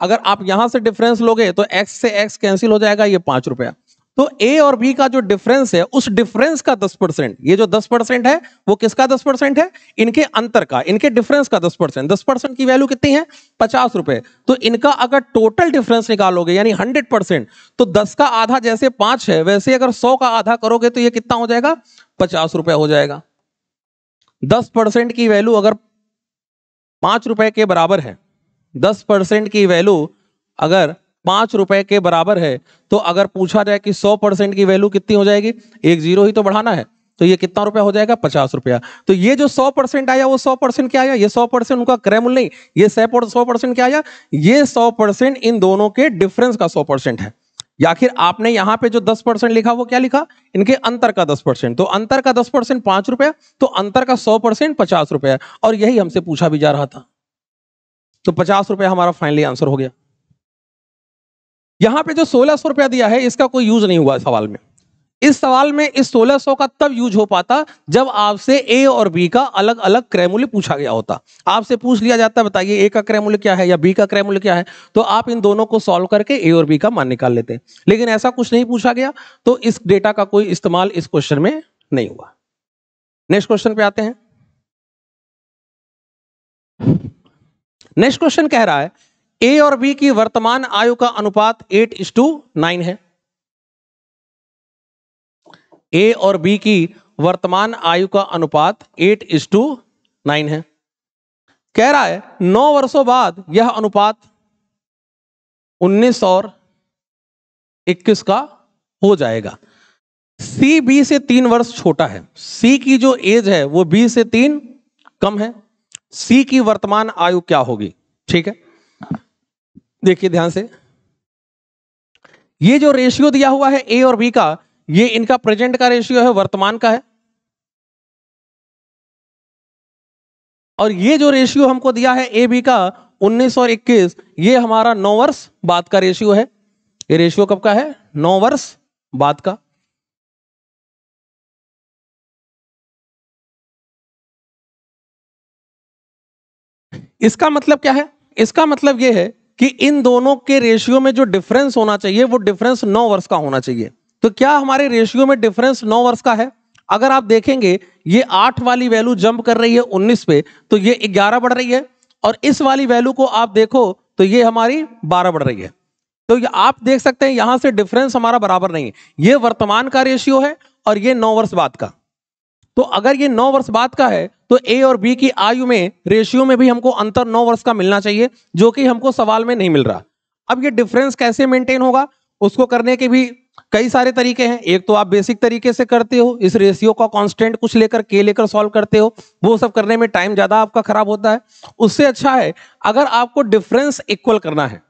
अगर आप यहां से डिफरेंस लोगे तो एक्स से एक्स कैंसिल हो जाएगा, ये 5 रुपया। तो ए और बी का जो डिफरेंस है उस डिफरेंस का 10%, ये जो 10% है वो किसका 10% है? इनके अंतर का, इनके डिफरेंस का 10%। 10% की वैल्यू कितनी है? 50 रुपए। तो इनका अगर टोटल डिफरेंस निकालोगे यानी 100%, तो 10 का आधा जैसे 5 है, वैसे अगर 100 का आधा करोगे तो ये कितना हो जाएगा? 50 रुपए हो जाएगा। 10% की वैल्यू अगर 5 रुपए के बराबर है, 10% की वैल्यू अगर 5 रुपए के बराबर है, तो अगर पूछा जाए कि 100% की वैल्यू कितनी हो जाएगी, एक जीरो ही तो बढ़ाना है, तो ये कितना रुपया हो जाएगा? 50 रुपया। तो ये जो 100% आया वो 100% क्या आया? ये 100% उनका क्रय मूल्य नहीं, ये 100% क्या आया? ये 100% इन दोनों के डिफरेंस का 100% है। या फिर आपने यहां पे जो 10% लिखा वो क्या लिखा? इनके अंतर का 10%। तो अंतर का 10% 5 रुपया, तो अंतर का 100% 50 रुपया, और यही हमसे पूछा भी जा रहा था। तो 50 रुपया हमारा फाइनली आंसर हो गया। यहां पे जो 1600 रुपया दिया है इसका कोई यूज नहीं हुआ सवाल में। इस सवाल में इस 1600 का तब यूज हो पाता जब आपसे ए और बी का अलग अलग क्रय मूल्य पूछा गया होता। आपसे पूछ लिया जाता बताइए ए का क्रय मूल्य क्या है या बी का क्रय मूल्य क्या है, तो आप इन दोनों को सॉल्व करके ए और बी का मान निकाल लेते। लेकिन ऐसा कुछ नहीं पूछा गया, तो इस डेटा का कोई इस्तेमाल इस क्वेश्चन में नहीं हुआ। नेक्स्ट क्वेश्चन पे आते हैं। नेक्स्ट क्वेश्चन कह रहा है ए और बी की वर्तमान आयु का अनुपात 8:9 है। ए और बी की वर्तमान आयु का अनुपात 8:9 है। कह रहा है 9 वर्षों बाद यह अनुपात 19 और 21 का हो जाएगा। सी बी से 3 वर्ष छोटा है। सी की जो एज है वो बी से 3 कम है। सी की वर्तमान आयु क्या होगी? ठीक है, देखिए ध्यान से, ये जो रेशियो दिया हुआ है ए और बी का, ये इनका प्रेजेंट का रेशियो है, वर्तमान का है। और ये जो रेशियो हमको दिया है ए बी का 19 और 21, ये हमारा 9 वर्ष बाद का रेशियो है। ये रेशियो कब का है? 9 वर्ष बाद का। इसका मतलब क्या है? इसका मतलब यह है कि इन दोनों के रेशियो में जो डिफरेंस होना चाहिए वो डिफरेंस 9 वर्ष का होना चाहिए। तो क्या हमारे रेशियो में डिफरेंस 9 वर्ष का है? अगर आप देखेंगे ये 8 वाली वैल्यू जंप कर रही है 19 पे, तो ये 11 बढ़ रही है, और इस वाली वैल्यू को आप देखो तो ये हमारी 12 बढ़ रही है। तो ये आप देख सकते हैं यहां से डिफरेंस हमारा बराबर नहीं है। ये वर्तमान का रेशियो है और ये 9 वर्ष बाद का। तो अगर ये 9 वर्ष बाद का है तो ए और बी की आयु में रेशियो में भी हमको अंतर 9 वर्ष का मिलना चाहिए, जो कि हमको सवाल में नहीं मिल रहा। अब ये डिफरेंस कैसे मेंटेन होगा, उसको करने के भी कई सारे तरीके हैं। एक तो आप बेसिक तरीके से करते हो, इस रेशियो का कांस्टेंट कुछ लेकर के लेकर सॉल्व करते हो, वो सब करने में टाइम ज्यादा आपका खराब होता है। उससे अच्छा है अगर आपको डिफरेंस इक्वल करना है,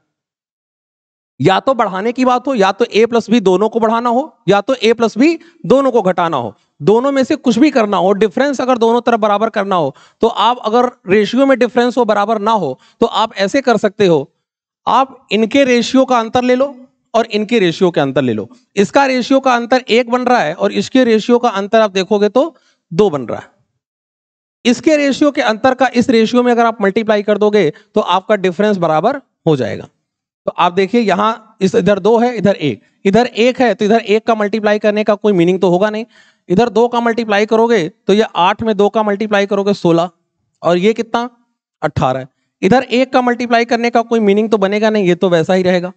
या तो बढ़ाने की बात हो, या तो a प्लस बी दोनों को बढ़ाना हो, या तो a प्लस बी दोनों को घटाना हो, दोनों में से कुछ भी करना हो। डिफरेंस अगर दोनों तरफ बराबर करना हो तो आप, अगर रेशियो में डिफरेंस हो बराबर ना हो तो आप ऐसे कर सकते हो, आप इनके रेशियो का अंतर ले लो और इनके रेशियो का अंतर ले लो। इसका रेशियो का अंतर 1 बन रहा है और इसके रेशियो का अंतर आप देखोगे तो 2 बन रहा है। इसके रेशियो के अंतर का इस रेशियो में अगर आप मल्टीप्लाई कर दोगे तो आपका डिफरेंस बराबर हो जाएगा। तो आप देखिए यहां इस इधर 2 है, इधर 1, इधर 1 है, तो इधर 1 का मल्टीप्लाई करने का कोई मीनिंग तो होगा नहीं। इधर 2 का मल्टीप्लाई करोगे तो ये 8 में 2 का मल्टीप्लाई करोगे 16, और ये कितना 18 है। इधर 1 का मल्टीप्लाई करने का कोई मीनिंग तो बनेगा नहीं, ये तो वैसा ही रहेगा।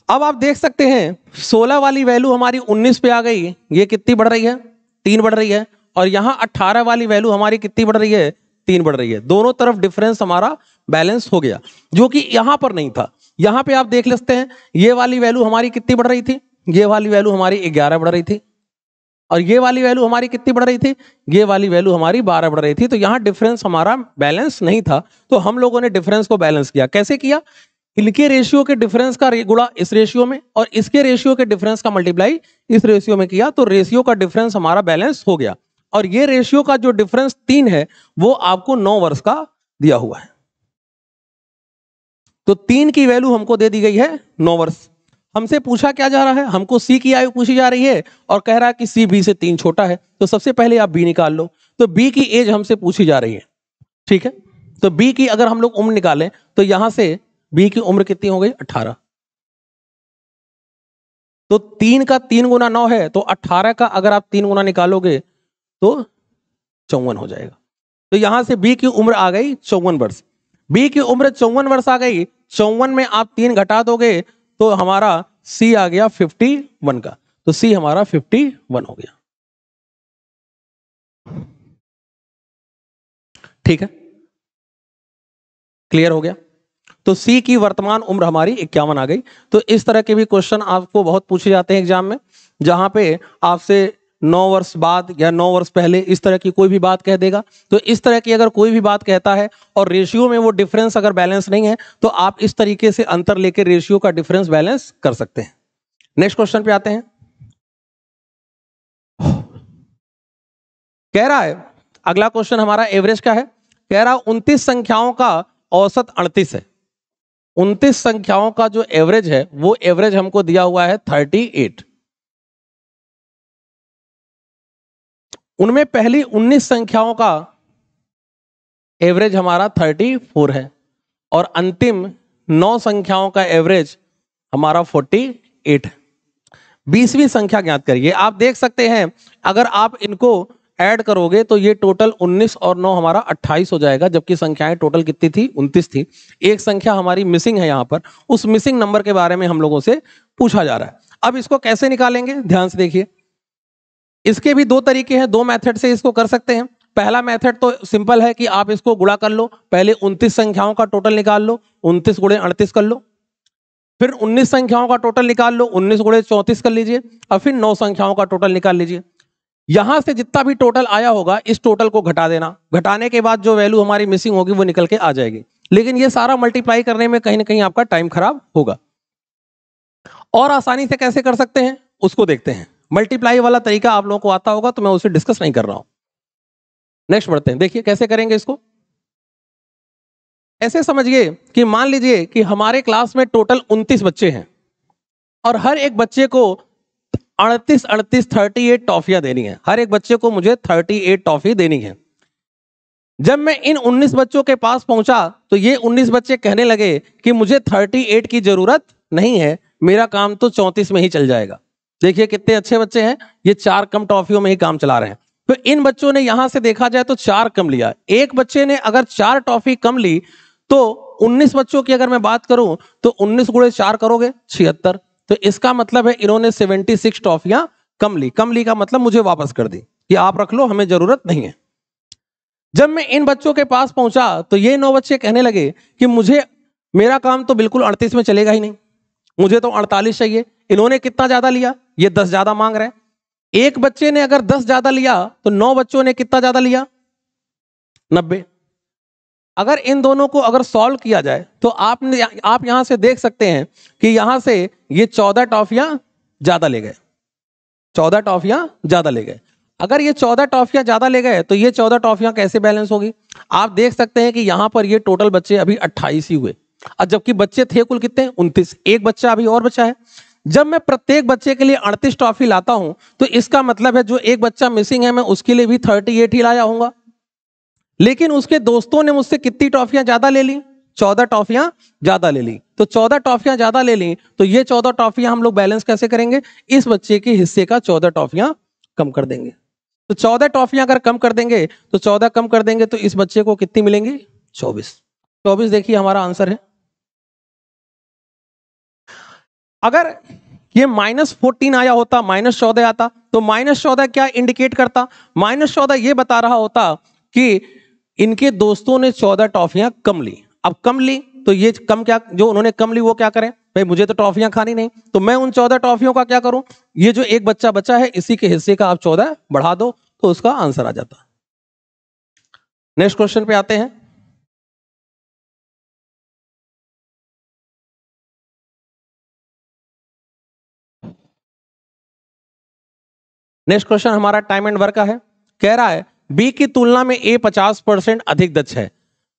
अब आप देख सकते हैं 16 वाली वैल्यू हमारी 19 पे आ गई, ये कितनी बढ़ रही है? 3 बढ़ रही है। और यहां 18 वाली वैल्यू हमारी कितनी बढ़ रही है? 3 बढ़ रही है। दोनों तरफ डिफरेंस हमारा बैलेंस हो गया, जो कि यहां पर नहीं था। यहां पे आप देख लेते हैं ये वाली वैल्यू हमारी कितनी बढ़ रही थी? ये वाली वैल्यू हमारी 11 बढ़ रही थी, और ये वाली वैल्यू हमारी कितनी बढ़ रही थी? ये वाली वैल्यू हमारी 12 बढ़ रही थी। तो यहां डिफरेंस हमारा बैलेंस नहीं था, तो हम लोगों ने डिफरेंस को बैलेंस किया। कैसे किया? इनके रेशियो के डिफरेंस का गुणा इस रेशियो में, और इसके रेशियो के डिफरेंस का मल्टीप्लाई इस रेशियो में किया, तो रेशियो का डिफरेंस हमारा बैलेंस हो गया। और ये रेशियो का जो डिफरेंस 3 है वो आपको 9 वर्ष का दिया हुआ है। तो 3 की वैल्यू हमको दे दी गई है 9 वर्ष। हमसे पूछा क्या जा रहा है? हमको सी की आयु पूछी जा रही है और कह रहा है कि सी बी से 3 छोटा है। तो सबसे पहले आप बी निकाल लो। तो बी की एज हमसे पूछी जा रही है, ठीक है। तो बी की अगर हम लोग उम्र निकालें तो यहां से बी की उम्र कितनी हो गई? 18। तो 3 का 3 गुना 9 है, तो 18 का अगर आप 3 गुना निकालोगे तो 54 हो जाएगा। तो यहां से बी की उम्र आ गई 54 वर्ष। बी की उम्र 54 वर्ष आ गई। 54 में आप 3 घटा दोगे तो हमारा सी आ गया 51 का। तो सी हमारा 51 हो गया, ठीक है। क्लियर हो गया? तो सी की वर्तमान उम्र हमारी 51 आ गई। तो इस तरह के भी क्वेश्चन आपको बहुत पूछे जाते हैं एग्जाम में, जहां पे आपसे 9 वर्ष बाद या 9 वर्ष पहले इस तरह की कोई भी बात कह देगा। तो इस तरह की अगर कोई भी बात कहता है और रेशियो में वो डिफरेंस अगर बैलेंस नहीं है, तो आप इस तरीके से अंतर लेकर रेशियो का डिफरेंस बैलेंस कर सकते हैं। नेक्स्ट क्वेश्चन पे आते हैं। कह रहा है अगला क्वेश्चन हमारा एवरेज का है। कह रहा 29 संख्याओं का औसत 38 है। 29 संख्याओं का जो एवरेज है वो एवरेज हमको दिया हुआ है 38। उनमें पहली 19 संख्याओं का एवरेज हमारा 34 है, और अंतिम 9 संख्याओं का एवरेज हमारा 48 है। 20वीं संख्या ज्ञात करिए। आप देख सकते हैं अगर आप इनको ऐड करोगे तो ये टोटल 19 और 9 हमारा 28 हो जाएगा, जबकि संख्याएं टोटल कितनी थी? 29 थी। एक संख्या हमारी मिसिंग है यहां पर, उस मिसिंग नंबर के बारे में हम लोगों से पूछा जा रहा है। अब इसको कैसे निकालेंगे, ध्यान से देखिए। इसके भी 2 तरीके हैं, 2 मेथड से इसको कर सकते हैं। पहला मेथड तो सिंपल है कि आप इसको गुणा कर लो। पहले 29 संख्याओं का टोटल निकाल लो, 29 गुणे 38 कर लो। फिर 19 संख्याओं का टोटल निकाल लो, 19 गुणे 34 कर लीजिए। और फिर 9 संख्याओं का टोटल निकाल लीजिए। यहां से जितना भी टोटल आया होगा इस टोटल को घटा देना। घटाने के बाद जो वैल्यू हमारी मिसिंग होगी वो निकल के आ जाएगी। लेकिन ये सारा मल्टीप्लाई करने में कहीं ना कहीं आपका टाइम खराब होगा। और आसानी से कैसे कर सकते हैं उसको देखते हैं। मल्टीप्लाई वाला तरीका आप लोगों को आता होगा तो मैं उसे डिस्कस नहीं कर रहा हूं। नेक्स्ट बढ़ते हैं, देखिए कैसे करेंगे इसको। ऐसे समझिए कि मान लीजिए कि हमारे क्लास में टोटल 29 बच्चे हैं और हर एक बच्चे को 38 टॉफियां देनी है। हर एक बच्चे को मुझे 38 टॉफी देनी है। जब मैं इन 19 बच्चों के पास पहुंचा तो ये 19 बच्चे कहने लगे कि मुझे 38 की जरूरत नहीं है, मेरा काम तो 34 में ही चल जाएगा। देखिए कितने अच्छे बच्चे हैं, ये 4 कम टॉफियों में ही काम चला रहे हैं। तो इन बच्चों ने यहां से देखा जाए तो 4 कम लिया। एक बच्चे ने अगर 4 टॉफी कम ली तो 19 बच्चों की अगर मैं बात करूं तो 19 गुणे 4 करोगे 76। तो इसका मतलब है इन्होंने 76 टॉफियां कम ली। कम ली का मतलब मुझे वापस कर दी कि आप रख लो, हमें जरूरत नहीं है। जब मैं इन बच्चों के पास पहुंचा तो ये 9 बच्चे कहने लगे कि मुझे, मेरा काम तो बिल्कुल 38 में चलेगा ही नहीं, मुझे तो 48 चाहिए। इन्होंने कितना ज्यादा लिया, ये 10 ज्यादा मांग रहे हैं। एक बच्चे ने अगर 10 ज्यादा लिया तो 9 बच्चों ने कितना ज्यादा लिया, 90। अगर इन दोनों को अगर सॉल्व किया जाए तो आप यहां से देख सकते हैं कि यहां से ये 14 टॉफियां ज्यादा ले गए, 14 टॉफियां ज्यादा ले गए। अगर ये 14 टॉफियां ज्यादा ले गए तो ये 14 टॉफियां कैसे बैलेंस होगी? आप देख सकते हैं कि यहां पर ये टोटल बच्चे अभी 28 ही हुए और जबकि बच्चे थे कुल कितने, 29। एक बच्चा अभी और बचा है। जब मैं प्रत्येक बच्चे के लिए 38 टॉफी लाता हूं तो इसका मतलब है जो एक बच्चा मिसिंग है मैं उसके लिए भी 38 ही लाया होऊंगा। लेकिन उसके दोस्तों ने मुझसे कितनी टॉफियां ज्यादा ले ली, 14 टॉफियां ज्यादा ले ली। तो 14 टॉफियां ज्यादा ले ली तो ये 14 टॉफियां हम लोग बैलेंस कैसे करेंगे? इस बच्चे के हिस्से का 14 टॉफियां कम कर देंगे। तो 14 टॉफियां अगर कम कर देंगे तो 14 कम कर देंगे तो इस बच्चे को कितनी मिलेंगी, 24। 24 देखिए हमारा आंसर है। अगर ये -14 आया होता, -14 आता तो -14 क्या इंडिकेट करता? -14 ये बता रहा होता कि इनके दोस्तों ने 14 टॉफियां कम ली। अब कम ली तो ये कम, क्या जो उन्होंने कम ली वो क्या करें, भाई मुझे तो टॉफियां खानी नहीं, तो मैं उन 14 टॉफियों का क्या करूं, ये जो एक बच्चा बचा है इसी के हिस्से का आप 14 बढ़ा दो तो उसका आंसर आ जाता। नेक्स्ट क्वेश्चन पे आते हैं। नेक्स्ट क्वेश्चन हमारा टाइम एंड वर्क का है। कह रहा है बी की तुलना में ए 50% अधिक दक्ष है,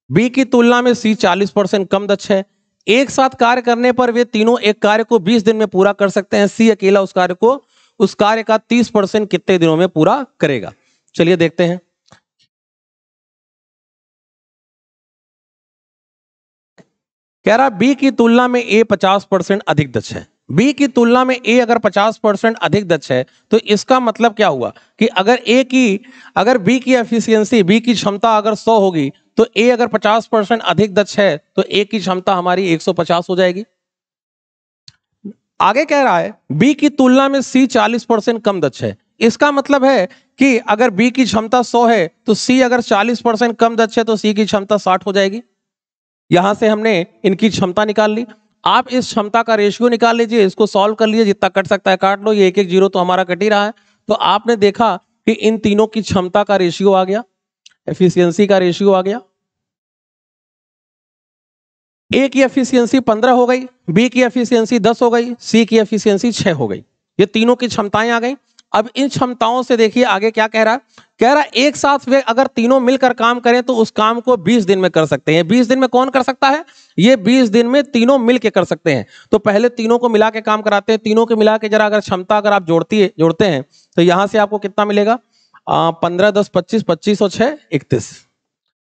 बी की तुलना में सी 40% कम दक्ष है। एक साथ कार्य करने पर वे तीनों एक कार्य को 20 दिन में पूरा कर सकते हैं। सी अकेला उस कार्य का 30% कितने दिनों में पूरा करेगा? चलिए देखते हैं। कह रहा बी की तुलना में ए 50% अधिक दक्ष है। बी की तुलना में ए अगर 50% अधिक दक्ष है तो इसका मतलब क्या हुआ कि अगर बी की एफिशिएंसी, बी की क्षमता अगर 100 होगी तो ए अगर 50% अधिक दक्ष है तो ए की क्षमता हमारी 150 हो जाएगी। आगे कह रहा है बी की तुलना में सी 40% कम दक्ष है। इसका मतलब है कि अगर बी की क्षमता 100 है तो सी अगर 40% कम दक्ष है तो सी की क्षमता 60 हो जाएगी। यहां से हमने इनकी क्षमता निकाल ली। आप इस क्षमता का रेशियो निकाल लीजिए, इसको सॉल्व कर लीजिए, जितना कट सकता है काट लो। ये एक एक जीरो तो हमारा कट ही रहा है। तो आपने देखा कि इन तीनों की क्षमता का रेशियो आ गया, एफिशिएंसी का रेशियो आ गया। ए की एफिशिएंसी 15 हो गई, बी की एफिशिएंसी 10 हो गई, सी की एफिशिएंसी 6 हो गई। ये तीनों की क्षमताएं आ गई। अब इन क्षमताओं से देखिए आगे क्या कह रहा है। कह रहा है एक साथ वे अगर तीनों मिलकर काम करें तो उस काम को 20 दिन में कर सकते हैं। 20 दिन में कौन कर सकता है? ये 20 दिन में तीनों मिलकर कर सकते हैं। तो पहले तीनों को मिला के काम कराते हैं। तीनों के मिला के जरा अगर क्षमता अगर आप जोड़ते हैं तो यहां से आपको कितना मिलेगा? 15 10 25, 25 और 6 31,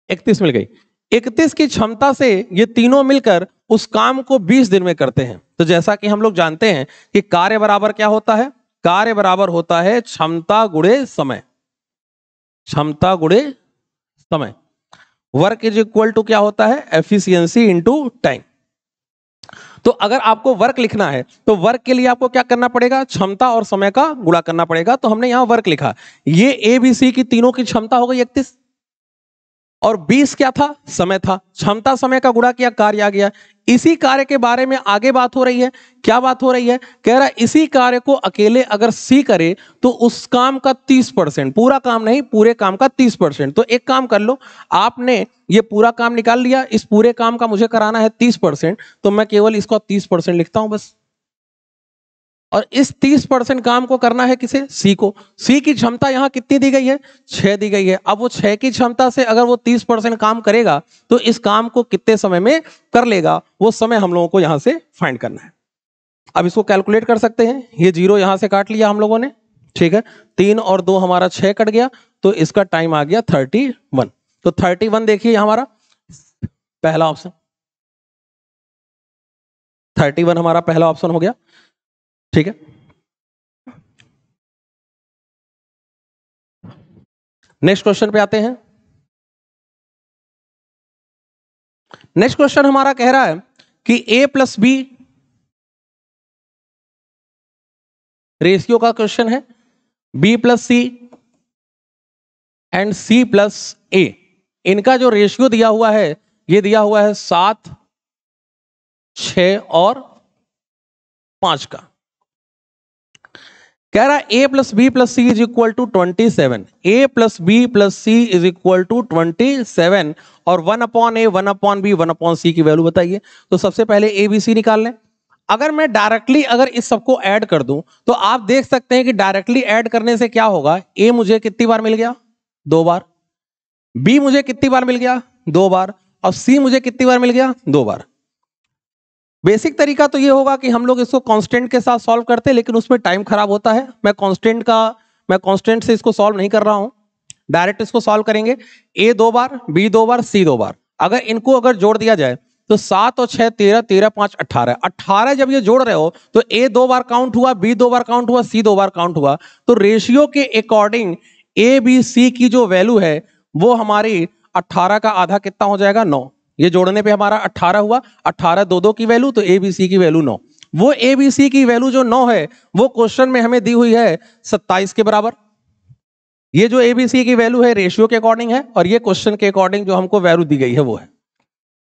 31 मिल गई। 31 की क्षमता से ये तीनों मिलकर उस काम को 20 दिन में करते हैं। तो जैसा कि हम लोग जानते हैं कि कार्य बराबर क्या होता है? कार्य बराबर होता है क्षमता गुणे समय। क्षमता गुणे समय। वर्क इज इक्वल टू क्या होता है? Efficiency into time. तो अगर आपको वर्क लिखना है तो वर्क के लिए आपको क्या करना पड़ेगा? क्षमता और समय का गुणा करना पड़ेगा। तो हमने यहां वर्क लिखा। ये ए बी सी की तीनों की क्षमता हो गई 31 और 20 क्या था? समय था। क्षमता समय का गुणा किया, कार्य आ गया। इसी कार्य के बारे में आगे बात हो रही है। क्या बात हो रही है? कह रहा है इसी कार्य को अकेले अगर सी करे तो उस काम का 30%, पूरा काम नहीं, पूरे काम का 30%। तो एक काम कर लो, आपने ये पूरा काम निकाल लिया, इस पूरे काम का मुझे कराना है 30%, तो मैं केवल इसको 30% लिखता हूं बस। और इस 30% काम को करना है किसे? सी को। सी की क्षमता यहां कितनी दी गई है? 6 दी गई है। अब वो 6 की क्षमता से अगर वो 30% काम करेगा तो इस काम को कितने समय में कर लेगा, वो समय हम लोगों को यहां से फाइंड करना है। अब इसको कैलकुलेट कर सकते हैं। ये 0 यहां से काट लिया हम लोगों ने, ठीक है। 3 और 2 हमारा 6 कट गया, तो इसका टाइम आ गया 31। तो 31 देखिए हमारा पहला ऑप्शन, 31 हमारा पहला ऑप्शन हो गया, ठीक है। नेक्स्ट क्वेश्चन पे आते हैं। नेक्स्ट क्वेश्चन हमारा कह रहा है कि a प्लस बी रेशियो का क्वेश्चन है, b plus C and c plus a, इनका जो रेशियो दिया हुआ है ये दिया हुआ है 7, 6 और 5 का। कह रहा है a plus B plus C is equal to 27, a plus B plus C is equal to 27 और 1/a 1/b 1/c की वैल्यू बताइए। तो सबसे पहले a b c निकाल लें। अगर मैं डायरेक्टली अगर इस सबको ऐड कर दूं तो आप देख सकते हैं कि डायरेक्टली ऐड करने से क्या होगा, a मुझे कितनी बार मिल गया? 2 बार, b मुझे कितनी बार मिल गया? 2 बार, और c मुझे कितनी बार मिल गया? 2 बार। बेसिक तरीका तो ये होगा कि हम लोग इसको कांस्टेंट के साथ सॉल्व करते हैं, लेकिन उसमें टाइम खराब होता है। मैं कांस्टेंट से इसको सॉल्व नहीं कर रहा हूं, डायरेक्ट इसको सॉल्व करेंगे। a 2 bar, b 2 bar, c 2 बार। अगर इनको अगर जोड़ दिया जाए तो 7 और 6 13, 13 5 18, 18 जब ये जोड़ रहे हो तो a 2 बार काउंट हुआ, b 2 बार काउंट हुआ, c 2 बार काउंट हुआ। तो रेशियो के अकॉर्डिंग a b c की जो वैल्यू है वो हमारी 18 का आधा कितना हो जाएगा? 9। ये जोड़ने पे हमारा 18 हुआ, 18 2 की वैल्यू, तो ए बी सी की वैल्यू 9। वो ए बी सी की वैल्यू जो 9 है वो क्वेश्चन में हमें दी हुई है 27 के बराबर। ये जो ए बी सी की वैल्यू है रेशियो के अकॉर्डिंग है, और ये क्वेश्चन के अकॉर्डिंग जो हमको वैल्यू दी गई है वो है।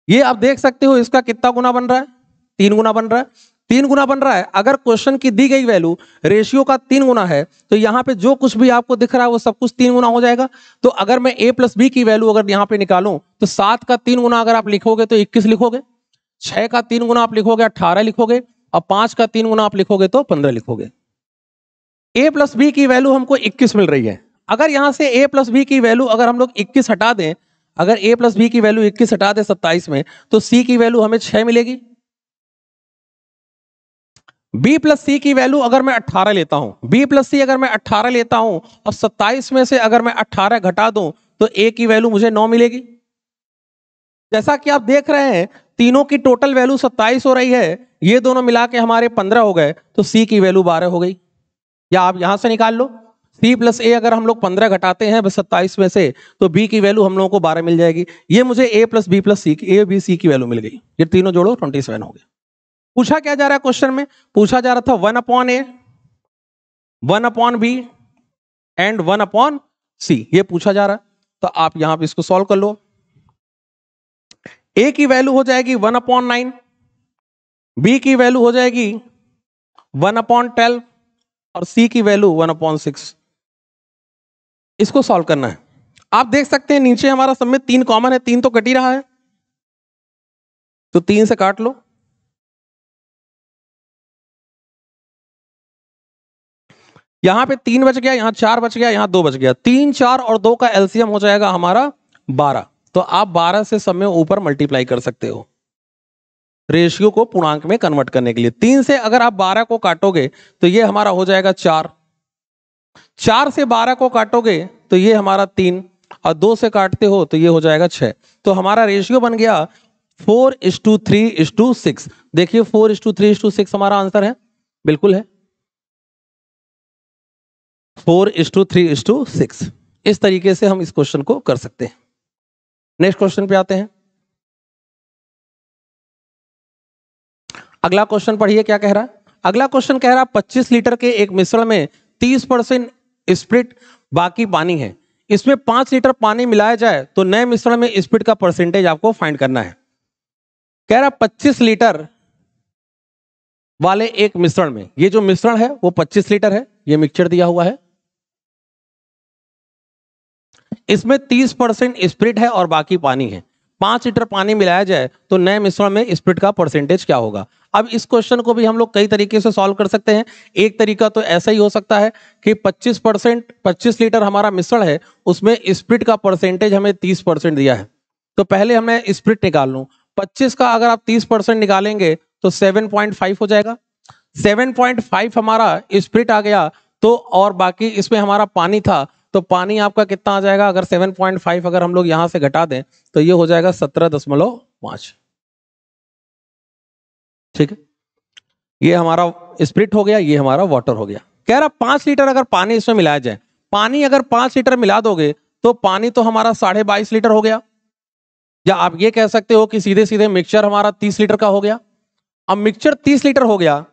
ये आप देख सकते हो इसका कितना गुना बन रहा है? 3 गुना बन रहा है। 3 गुना बन रहा है। अगर क्वेश्चन की दी गई वैल्यू रेशियो का 3 गुना है तो यहां पे जो कुछ भी आपको दिख रहा है वो सब कुछ 3 गुना हो जाएगा। तो अगर मैं a प्लस बी की वैल्यू अगर यहां पे निकालूं तो 7 का 3 गुना अगर आप लिखोगे तो 21 लिखोगे, 6 का 3 गुना आप लिखोगे 18 लिखोगे, और 5 का 3 गुना आप लिखोगे तो 15 लिखोगे। a प्लस बी की वैल्यू हमको 21 मिल रही है। अगर यहां से a प्लस बी की वैल्यू अगर हम लोग 21 हटा दें, अगर a प्लस बी की वैल्यू 21 हटा दें 27 में, तो c की वैल्यू हमें 6 मिलेगी। b प्लस सी की वैल्यू अगर मैं 18 लेता हूं, b प्लस सी अगर मैं 18 लेता हूं और 27 में से अगर मैं 18 घटा दूं तो a की वैल्यू मुझे 9 मिलेगी। जैसा कि आप देख रहे हैं तीनों की टोटल वैल्यू 27 हो रही है, ये दोनों मिला के हमारे 15 हो गए, तो c की वैल्यू 12 हो गई। या आप यहां से निकाल लो, c प्लस a अगर हम लोग 15 घटाते हैं 27 में से तो b की वैल्यू हम लोगों को 12 मिल जाएगी। ये मुझे a plus B plus C a b c की वैल्यू मिल गई। ये तीनों जोड़ो 27 हो गया। पूछा क्या जा रहा है क्वेश्चन में? पूछा जा रहा था 1/a 1/b एंड 1/c, ये पूछा जा रहा है। तो आप यहां पे इसको सॉल्व कर लो। a की वैल्यू हो जाएगी 1/9, b की वैल्यू हो जाएगी 1/12 और c की वैल्यू 1/6। इसको सॉल्व करना है। आप देख सकते हैं नीचे हमारा सब में 3 कॉमन है, 3 तो कट ही रहा है, तो 3 से काट लो। यहां पे 3 बच गया, यहां 4 बच गया, यहां 2 बच गया। 3, 4 और 2 का एलसीएम हो जाएगा हमारा 12। तो आप 12 से सब में ऊपर मल्टीप्लाई कर सकते हो रेशियो को पूर्णांक में कन्वर्ट करने के लिए। 3 से अगर आप 12 को काटोगे तो ये हमारा हो जाएगा 4, 4 से 12 को काटोगे तो ये हमारा 3, और 2 से काटते हो तो ये हो जाएगा 6। तो हमारा रेशियो बन गया 4:3:6। देखिए 4:3:6 हमारा आंसर है, बिल्कुल है 4:3:6। इस तरीके से हम इस क्वेश्चन को कर सकते हैं। नेक्स्ट क्वेश्चन पे आते हैं। अगला क्वेश्चन पढ़िए क्या कह रहा है। अगला क्वेश्चन कह रहा है 25 लीटर के एक मिश्रण में 30% स्प्रिट बाकी पानी है, इसमें 5 लीटर पानी मिलाया जाए तो नए मिश्रण में स्प्रिट का परसेंटेज आपको फाइंड करना है। कह रहा 25 लीटर वाले एक मिश्रण में, ये जो मिश्रण है वो 25 लीटर है, ये मिक्सचर दिया हुआ है, इसमें 30% स्प्रिट है और बाकी पानी है। 5 लीटर पानी मिलाया जाए तो नए मिश्रण में स्प्रिट का परसेंटेज क्या होगा। अब इस क्वेश्चन को भी हम लोग कई तरीके से सॉल्व कर सकते हैं। एक तरीका तो ऐसा ही हो सकता है कि 25 लीटर हमारा मिश्रण है, उसमें स्प्रिट का परसेंटेज हमें 30% दिया है, तो पहले हमें स्प्रिट निकाल लूं। 25 का अगर आप 30% निकालेंगे तो 7.5 हो जाएगा। 7.5 हमारा स्प्रिट आ गया, तो और बाकी इसमें हमारा पानी था, तो पानी आपका कितना आ जाएगा, अगर 7.5 अगर हम लोग यहां से घटा दें तो ये हो जाएगा 17.5। ठीक है, ये हमारा स्प्रिट हो गया, ये हमारा वाटर हो गया। कह रहा 5 लीटर अगर पानी इसमें मिलाया जाए, पानी अगर 5 लीटर मिला दोगे तो पानी तो हमारा 22.5 लीटर हो गया, या आप ये कह सकते हो कि सीधे सीधे मिक्सचर हमारा 30 लीटर का हो गया। अब मिक्सचर 30 लीटर हो गया,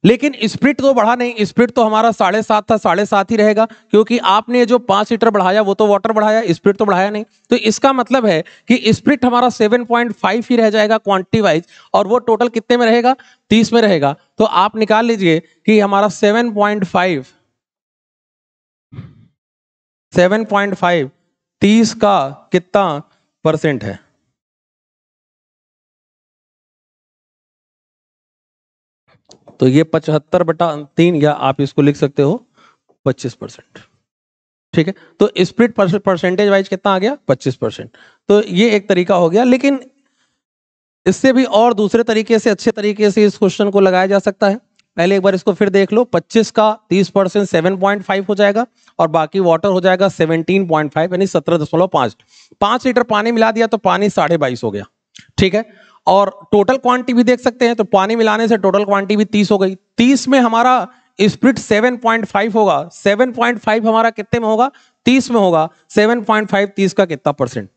लेकिन स्प्रिट तो बढ़ा नहीं, स्प्रिट तो हमारा 7.5 था, 7.5 ही रहेगा, क्योंकि आपने जो 5 लीटर बढ़ाया वो तो वाटर बढ़ाया, स्प्रिट तो बढ़ाया नहीं। तो इसका मतलब है कि स्प्रिट हमारा 7.5 ही रह जाएगा क्वांटिटी वाइज, और वो टोटल कितने में रहेगा, 30 में रहेगा। तो आप निकाल लीजिए कि हमारा 7.5 30 का कितना परसेंट है। तो ये 75/3, या आप इसको लिख सकते हो 25%। ठीक है, तो स्प्लिट परसेंटेज वाइज कितना आ गया, 25%। तो ये एक तरीका हो गया, लेकिन इससे भी और दूसरे तरीके से, अच्छे तरीके से इस क्वेश्चन को लगाया जा सकता है। पहले एक बार इसको फिर देख लो। 25 का 30% 7.5 हो जाएगा, और बाकी वाटर हो जाएगा 17.5 यानी 17.5। 5 लीटर पानी मिला दिया तो पानी 22.5 हो गया। ठीक है, और टोटल क्वांटिटी भी देख सकते हैं, तो पानी मिलाने से टोटल क्वांटिटी भी 30 हो गई। 30 में हमारा स्प्लिट 7.5 होगा। 7.5 हमारा कितने में होगा, 30 में होगा। 7.5 30 का कितना परसेंट।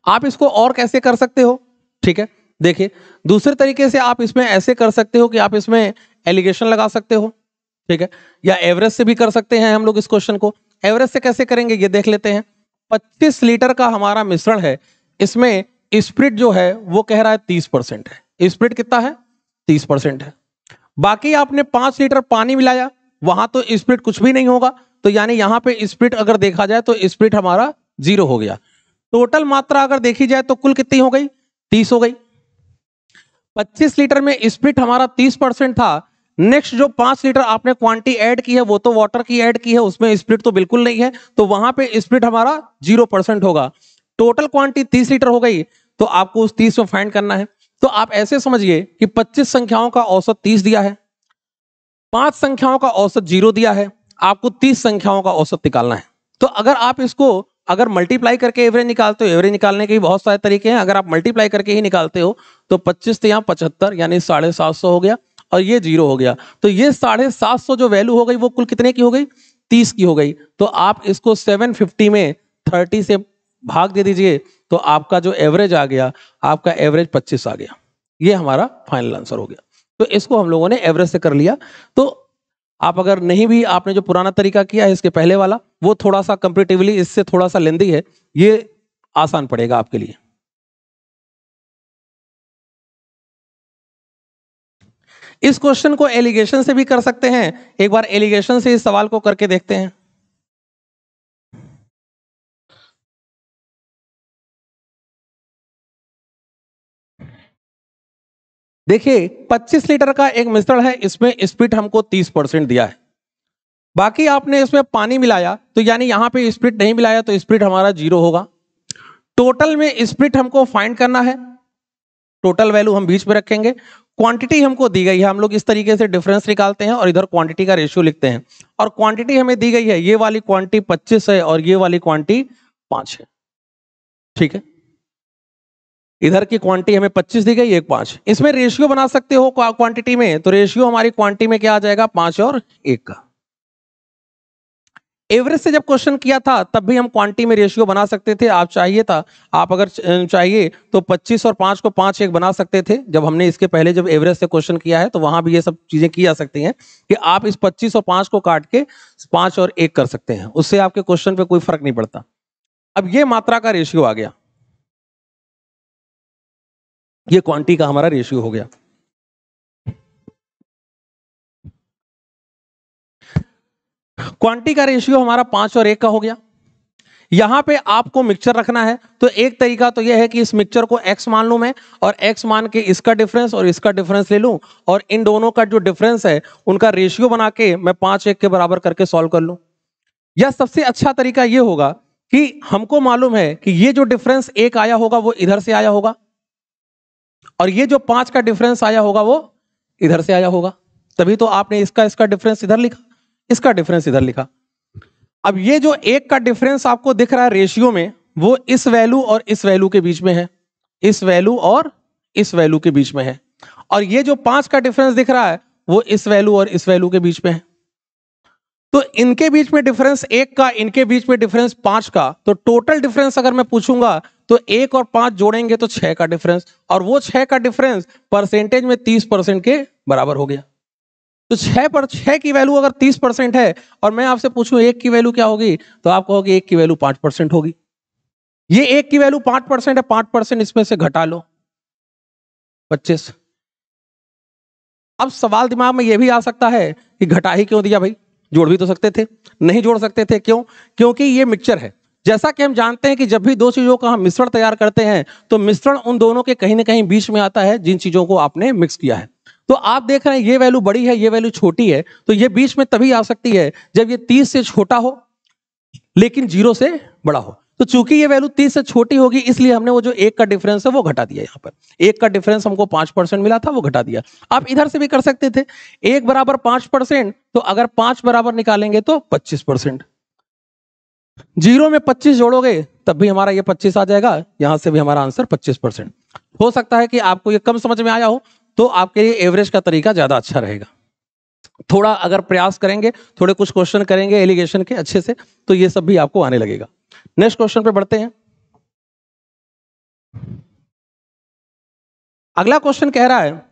आप इसको और कैसे कर सकते हो, ठीक है, देखिए दूसरे तरीके से आप इसमें ऐसे कर सकते हो कि आप इसमें एलिगेशन लगा सकते हो। ठीक है, या एवरेज से भी कर सकते हैं हम लोग इस क्वेश्चन को। एवरेज से कैसे करेंगे ये देख लेते हैं। 25 लीटर का हमारा मिश्रण है, इसमें स्प्रिट जो है वो कह रहा है 30% है। स्प्रिट कितना है, 30% है। बाकी आपने 5 लीटर पानी मिलाया, वहां तो स्प्रिट कुछ भी नहीं होगा, तो यानी यहां पे स्प्रिट अगर देखा जाए तो स्प्रिट हमारा 0 हो गया। टोटल मात्रा अगर देखी जाए तो कुल कितनी हो गई, 30 हो गई। 25 लीटर में स्प्रिट हमारा 30% था। नेक्स्ट जो 5 लीटर आपने क्वांटिटी ऐड की है वो तो वाटर की ऐड की है, उसमें स्प्रिट तो बिल्कुल नहीं है, तो वहां पे स्प्रिट हमारा 0% होगा। टोटल क्वांटिटी 30 लीटर हो गई, तो आपको उस 30 में फाइंड करना है। तो आप ऐसे समझिए कि 25 संख्याओं का औसत 30 दिया है, 5 संख्याओं का औसत 0 दिया है, आपको 30 संख्याओं का औसत निकालना है। तो अगर आप इसको अगर मल्टीप्लाई करके एवरेज निकालते हो, एवरेज निकालने के भी बहुत सारे तरीके हैं, अगर आप मल्टीप्लाई करके ही निकालते हो तो 25 तो यहाँ 75 यानी 750 हो गया, और ये 0 हो गया। तो ये 750 जो वैल्यू हो गई वो कुल कितने की हो गई, 30 की हो गई। तो आप इसको 750 में 30 से भाग दे दीजिए, तो आपका जो एवरेज आ गया, आपका एवरेज 25 आ गया। ये हमारा फाइनल आंसर हो गया। तो इसको हम लोगों ने एवरेज से कर लिया। तो आप अगर नहीं भी, आपने जो पुराना तरीका किया है इसके पहले वाला, वो थोड़ा सा कंपेरेटिवली इससे थोड़ा सा लेंदी है, ये आसान पड़ेगा आपके लिए। इस क्वेश्चन को एलिगेशन से भी कर सकते हैं। एक बार एलिगेशन से इस सवाल को करके देखते हैं। देखिए 25 लीटर का एक मिश्रण है, इसमें स्प्रिट हमको 30% दिया है। बाकी आपने इसमें पानी मिलाया, तो यानी यहां पे स्प्रिट नहीं मिलाया तो स्प्रिट हमारा 0 होगा। टोटल में स्प्रिट हमको फाइंड करना है, टोटल वैल्यू हम बीच में रखेंगे। क्वांटिटी हमको दी गई है, हम लोग इस तरीके से डिफरेंस निकालते हैं और इधर क्वांटिटी का रेशियो लिखते हैं। और क्वांटिटी हमें दी गई है, ये वाली क्वांटिटी 25 है और ये वाली क्वांटिटी 5 है। ठीक है, इधर की क्वांटिटी हमें 25 दी गई, एक 5। इसमें रेशियो बना सकते हो क्वांटिटी में, तो रेशियो हमारी क्वांटिटी में क्या आ जाएगा, 5 और 1 का। एवरेज से जब क्वेश्चन किया था तब भी हम क्वांटिटी में रेशियो बना सकते थे। आप चाहिए था, आप अगर चाहिए तो 25 और 5 को 5 1 बना सकते थे। जब हमने इसके पहले जब एवरेज से क्वेश्चन किया है तो वहां भी ये सब चीजें की जा सकती हैं कि आप इस 25 और 5 को काट के 5 और 1 कर सकते हैं, उससे आपके क्वेश्चन पे कोई फर्क नहीं पड़ता। अब ये मात्रा का रेशियो आ गया, ये क्वांटिटी का हमारा रेशियो हो गया। क्वांटिटी का रेशियो हमारा 5 और 1 का हो गया। यहां पे आपको मिक्सचर रखना है, तो एक तरीका तो यह है कि इस मिक्सचर को x मान लूं मैं, और x मान के इसका डिफरेंस और इसका डिफरेंस ले लूं, और इन दोनों का जो डिफरेंस है उनका रेशियो बना के मैं 5 1 के बराबर करके सॉल्व कर लूं। या सबसे अच्छा तरीका यह होगा कि हमको मालूम है कि ये जो डिफरेंस 1 आया होगा वो इधर से आया होगा, और ये जो 5 का डिफरेंस आया होगा वो इधर से आया होगा, तभी तो आपने इसका डिफरेंस इधर लिखा, इसका डिफरेंस इधर लिखा। अब ये जो 1 का डिफरेंस आपको दिख रहा है रेशियो में, वो इस वैल्यू और इस वैल्यू के बीच में है, इस वैल्यू और इस वैल्यू के बीच में है। और ये जो 5 का डिफरेंस दिख रहा है वो इस वैल्यू और इस वैल्यू के बीच में है। तो इनके बीच में डिफरेंस 1 का, इनके बीच में डिफरेंस 5 का, तो टोटल डिफरेंस अगर मैं पूछूंगा तो 1 और 5 जोड़ेंगे तो 6 का डिफरेंस, और वो 6 का डिफरेंस परसेंटेज में 30% के बराबर हो गया। तो 6 की वैल्यू अगर 30% है और मैं आपसे पूछूं 1 की वैल्यू क्या होगी, तो आप कहोगे 1 की वैल्यू 5% होगी। ये 1 की वैल्यू 5% है, 5% इसमें से घटा लो 25। अब सवाल दिमाग में यह भी आ सकता है कि घटा ही क्यों दिया भाई, जोड़ भी तो सकते थे। नहीं जोड़ सकते थे, क्यों? क्योंकि ये मिक्सचर है। जैसा कि हम जानते हैं कि जब भी दो चीजों का हम मिश्रण तैयार करते हैं तो मिश्रण उन दोनों के कहीं ना कहीं बीच में आता है जिन चीजों को आपने मिक्स किया है। तो आप देख रहे हैं ये वैल्यू बड़ी है, ये वैल्यू छोटी है, तो ये बीच में तभी आ सकती है जब ये 30 से छोटा हो लेकिन 0 से बड़ा हो। तो चूंकि ये वैल्यू 30 से छोटी होगी इसलिए हमने वो जो 1 का डिफरेंस है वो घटा दिया। यहाँ पर 1 का डिफरेंस हमको 5% मिला था, वो घटा दिया। आप इधर से भी कर सकते थे, 1 बराबर 5%, तो अगर 5 बराबर निकालेंगे तो 25%। 0 में 25 जोड़ोगे तब भी हमारा ये 25 आ जाएगा, यहां से भी हमारा आंसर 25%। हो सकता है कि आपको ये कम समझ में आया हो, तो आपके लिए एवरेज का तरीका ज्यादा अच्छा रहेगा। थोड़ा अगर प्रयास करेंगे, थोड़े कुछ क्वेश्चन करेंगे एलिगेशन के अच्छे से, तो ये सब भी आपको आने लगेगा। नेक्स्ट क्वेश्चन पे बढ़ते हैं। अगला क्वेश्चन कह रहा है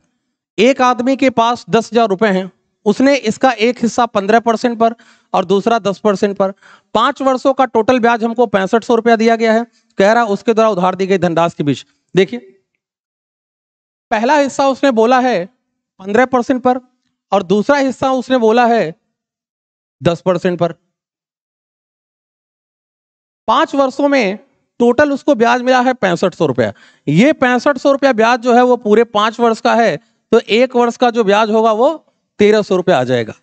एक आदमी के पास 10,000 रुपए हैं, उसने इसका एक हिस्सा 15% पर और दूसरा 10% पर, 5 वर्षों का टोटल ब्याज हमको 6500 रुपया दिया गया है। कह रहा है उसके द्वारा उधार दी गई धनराशि के बीच। देखिए, पहला हिस्सा उसने बोला है 15% पर और दूसरा हिस्सा उसने बोला है 10% पर। 5 वर्षों में टोटल उसको ब्याज मिला है 6500 रुपया। ये 6500 रुपया ब्याज जो है वो पूरे 5 वर्ष का है, तो 1 वर्ष का जो ब्याज होगा वो 1300 रुपया आ जाएगा।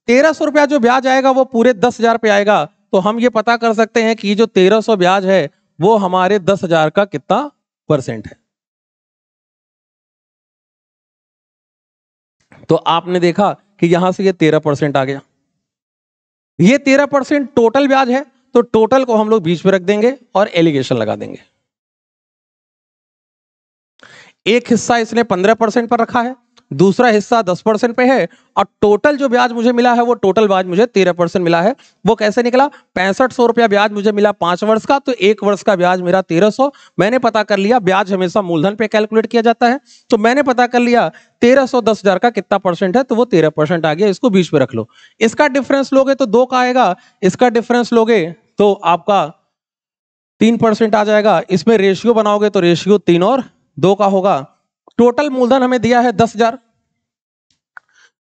1300 रुपया जो ब्याज आएगा वो पूरे 10,000 पे आएगा। तो हम ये पता कर सकते हैं कि जो 1300 ब्याज है वो हमारे 10,000 का कितना परसेंट है। तो आपने देखा कि यहां से ये 13% आ गया। ये 13% टोटल ब्याज है, तो टोटल को हम लोग बीच में रख देंगे और एलिगेशन लगा देंगे। एक हिस्सा इसने 15% पर रखा है, दूसरा हिस्सा 10% पे है, और टोटल जो ब्याज मुझे मिला है वो टोटल ब्याज मुझे 13% मिला है। वो कैसे निकला? 6500 रुपया ब्याज मुझे मिला 5 वर्ष का, तो 1 वर्ष का ब्याज मेरा 1300। मैंने पता कर लिया, ब्याज हमेशा मूलधन पे कैलकुलेट किया जाता है, तो मैंने पता कर लिया 1300 10,000 का कितना परसेंट है, तो वो 13% आ गया। इसको बीच में रख लो। इसका डिफरेंस लोगे तो 2 का आएगा, इसका डिफरेंस लोगे तो आपका 3% आ जाएगा। इसमें रेशियो बनाओगे तो रेशियो 3 और 2 का होगा। टोटल मूलधन हमें दिया है 10,000,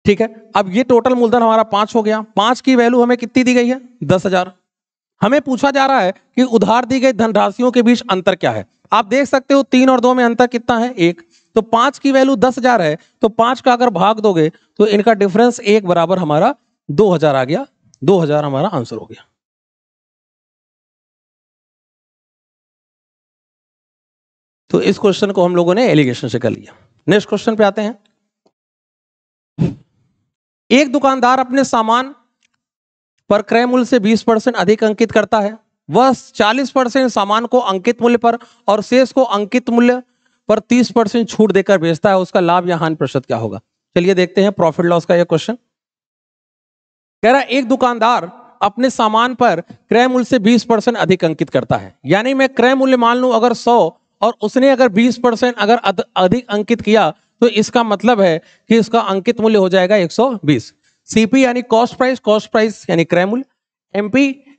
ठीक है। अब ये टोटल मूलधन हमारा 5 हो गया। 5 की वैल्यू हमें कितनी दी गई है? 10,000। हमें पूछा जा रहा है कि उधार दी गई धनराशियों के बीच अंतर क्या है। आप देख सकते हो 3 और 2 में अंतर कितना है? 1। तो 5 की वैल्यू 10,000 है, तो 5 का अगर भाग दोगे तो इनका डिफरेंस 1 बराबर हमारा 2,000 आ गया। 2,000 हमारा आंसर हो गया। तो इस क्वेश्चन को हम लोगों ने एलिगेशन से कर लिया। नेक्स्ट क्वेश्चन पे आते हैं। एक दुकानदार अपने सामान पर क्रय मूल्य से 20% अधिक अंकित करता है। वह 40% सामान को अंकित मूल्य पर और शेष को अंकित मूल्य पर 30% छूट देकर बेचता है। उसका लाभ या हानि प्रतिशत क्या होगा? चलिए देखते हैं प्रॉफिट लॉस का यह क्वेश्चन। कह रहा है एक दुकानदार अपने सामान पर क्रय मूल्य से 20% अधिक अंकित करता है। यानी मैं क्रय मूल्य मान लूं अगर 100 और उसने अगर 20% अगर अधिक अंकित किया, तो इसका मतलब है कि इसका अंकित मूल्य हो जाएगा 120। सीपी यानी कॉस्ट प्राइस यानी क्रय मूल्य,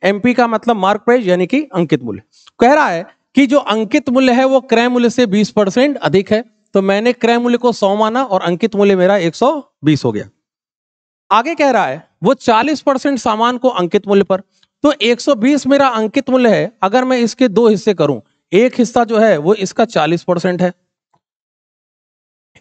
एमपी का मतलब मार्क प्राइस यानी कि अंकित मूल्य। कह रहा है कि जो अंकित मूल्य है वो क्रय मूल्य से 20% अधिक है, तो मैंने क्रय मूल्य को 100 माना और अंकित मूल्य मेरा 120 हो गया। आगे कह रहा है वो 40% सामान को अंकित मूल्य पर, तो 120 मेरा अंकित मूल्य है, अगर मैं इसके दो हिस्से करूं, एक हिस्सा जो है वो इसका 40% है,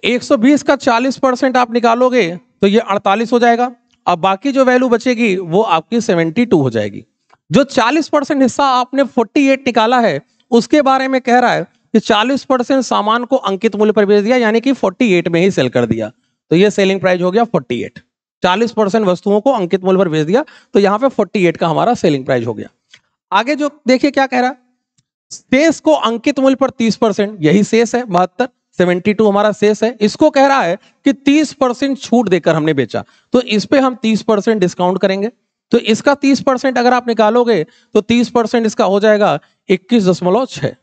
120 का 40% आप निकालोगे तो ये 48 हो जाएगा। अब बाकी जो वैल्यू बचेगी वो आपकी 72 हो जाएगी। जो 40% हिस्सा आपने 48 निकाला है उसके बारे में कह रहा है कि 40% सामान को अंकित मूल्य पर बेच दिया, यानी कि 48 में ही सेल कर दिया, तो ये सेलिंग प्राइस हो गया 48। 40% वस्तुओं को अंकित मूल्य पर बेच दिया, तो यहां पे 48 का हमारा सेलिंग प्राइस हो गया। आगे जो देखिए क्या कह रहा है, शेष को अंकित मूल्य पर 30%, यही शेष है 72, 72 हमारा शेष है। इसको कह रहा है कि 30% छूट देकर हमने बेचा, तो इस पे हम 30% डिस्काउंट करेंगे, तो इसका 30% अगर आप निकालोगे तो 30% इसका हो जाएगा 21.6।